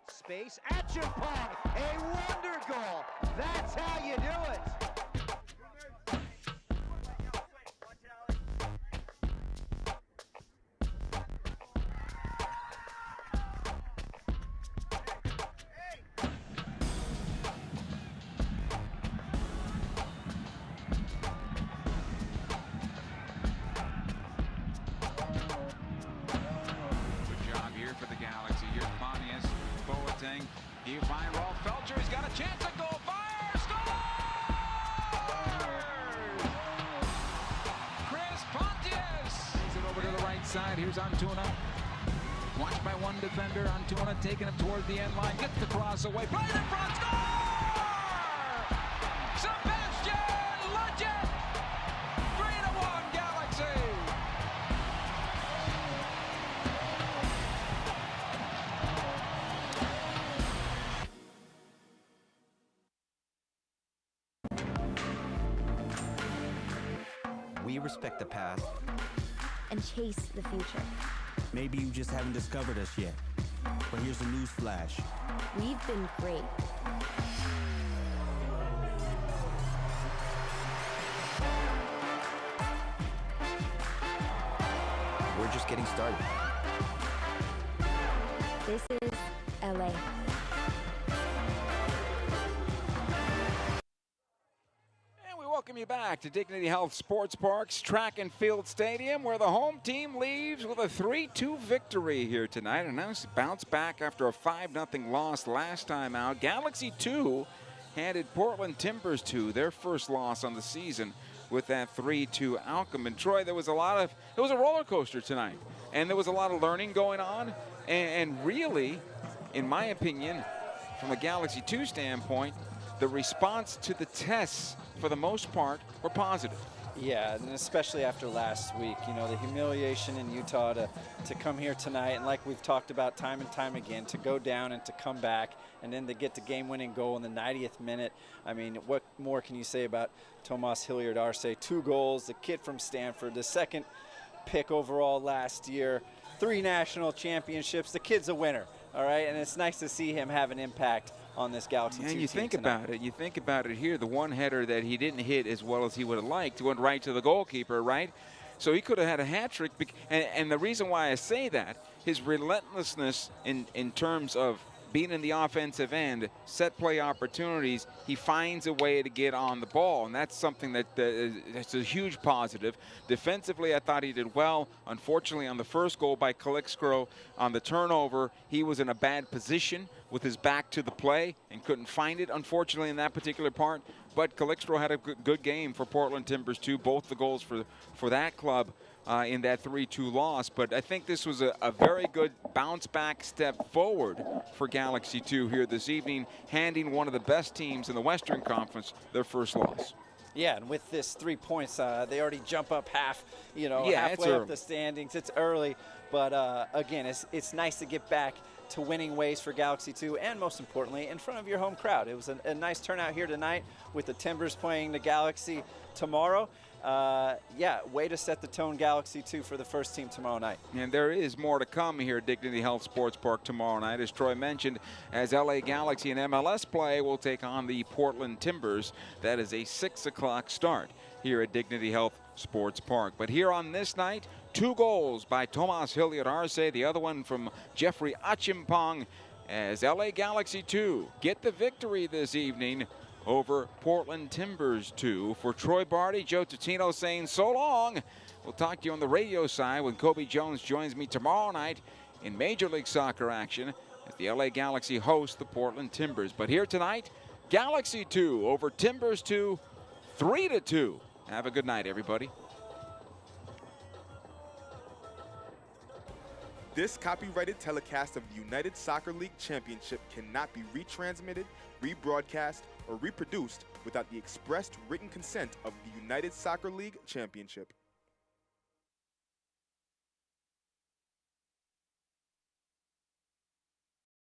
Space, Achapong, a wonder goal. That's how you do it. Good job here for the Galaxy. Here's Pontius. You find Rolf Felcher, he's got a chance at goal, fire, scores! Chris Pontius! Takes it over to the right side, here's Antuna. Watched by one defender, Antuna taking him toward the end line, gets the cross away, right in front, score! Sebastian Legend! 3-1 Galaxy! We respect the past. And chase the future. Maybe you just haven't discovered us yet. But here's a news flash. We've been great. We're just getting started. This is LA. And we welcome you back to Dignity Health Sports Park's Track and Field Stadium, where the home team leaves with a 3-2 victory here tonight. A nice bounce back after a 5-0 loss last time out. Galaxy 2 handed Portland Timbers 2 their first loss on the season with that 3-2 outcome. And Troy, it was a roller coaster tonight, and there was a lot of learning going on, and really, in my opinion, from a Galaxy 2 standpoint, the response to the tests, for the most part, were positive. Yeah, and especially after last week, you know, the humiliation in Utah to come here tonight, and like we've talked about time and time again, to go down and to come back, and then to get the game-winning goal in the 90th minute. I mean, what more can you say about Tomas Hilliard Arce? 2 goals, the kid from Stanford, the second pick overall last year, 3 national championships. The kid's a winner, all right? And it's nice to see him have an impact on this Galaxy 2 team. And you think about it. You think about it here. The one header that he didn't hit as well as he would have liked went right to the goalkeeper, right? So he could have had a hat trick. And the reason why I say that, his relentlessness in terms of being in the offensive end, set play opportunities, he finds a way to get on the ball, and that's something that's a huge positive. Defensively, I thought he did well. Unfortunately, on the first goal by Calixto, on the turnover, he was in a bad position with his back to the play and couldn't find it, unfortunately, in that particular part. But Calixto had a good game for Portland Timbers, too. Both the goals for that club in that 3-2 loss. But I think this was a very good bounce-back step forward for Galaxy 2 here this evening, handing one of the best teams in the Western Conference their first loss. Yeah, and with this 3 points, they already jump up halfway up the standings. It's early, but again, it's nice to get back to winning ways for Galaxy 2, and most importantly, in front of your home crowd. It was a nice turnout here tonight with the Timbers playing the Galaxy tomorrow. Yeah, way to set the tone, Galaxy 2, for the first team tomorrow night. And there is more to come here at Dignity Health Sports Park tomorrow night, as Troy mentioned, as LA Galaxy and MLS play will take on the Portland Timbers. That is a 6 o'clock start here at Dignity Health Sports Park. But here on this night, 2 goals by Tomas Hilliard Arce, the other one from Jeffrey Achimpong, as LA Galaxy 2 get the victory this evening over Portland Timbers 2. For Troy Barty, Joe Tutino saying so long. We'll talk to you on the radio side when Kobe Jones joins me tomorrow night in Major League Soccer action as the LA Galaxy host the Portland Timbers. But here tonight, Galaxy 2 over Timbers 2, 3-2. Have a good night, everybody. This copyrighted telecast of the United Soccer League Championship cannot be retransmitted, rebroadcast, or reproduced without the expressed written consent of the United Soccer League Championship.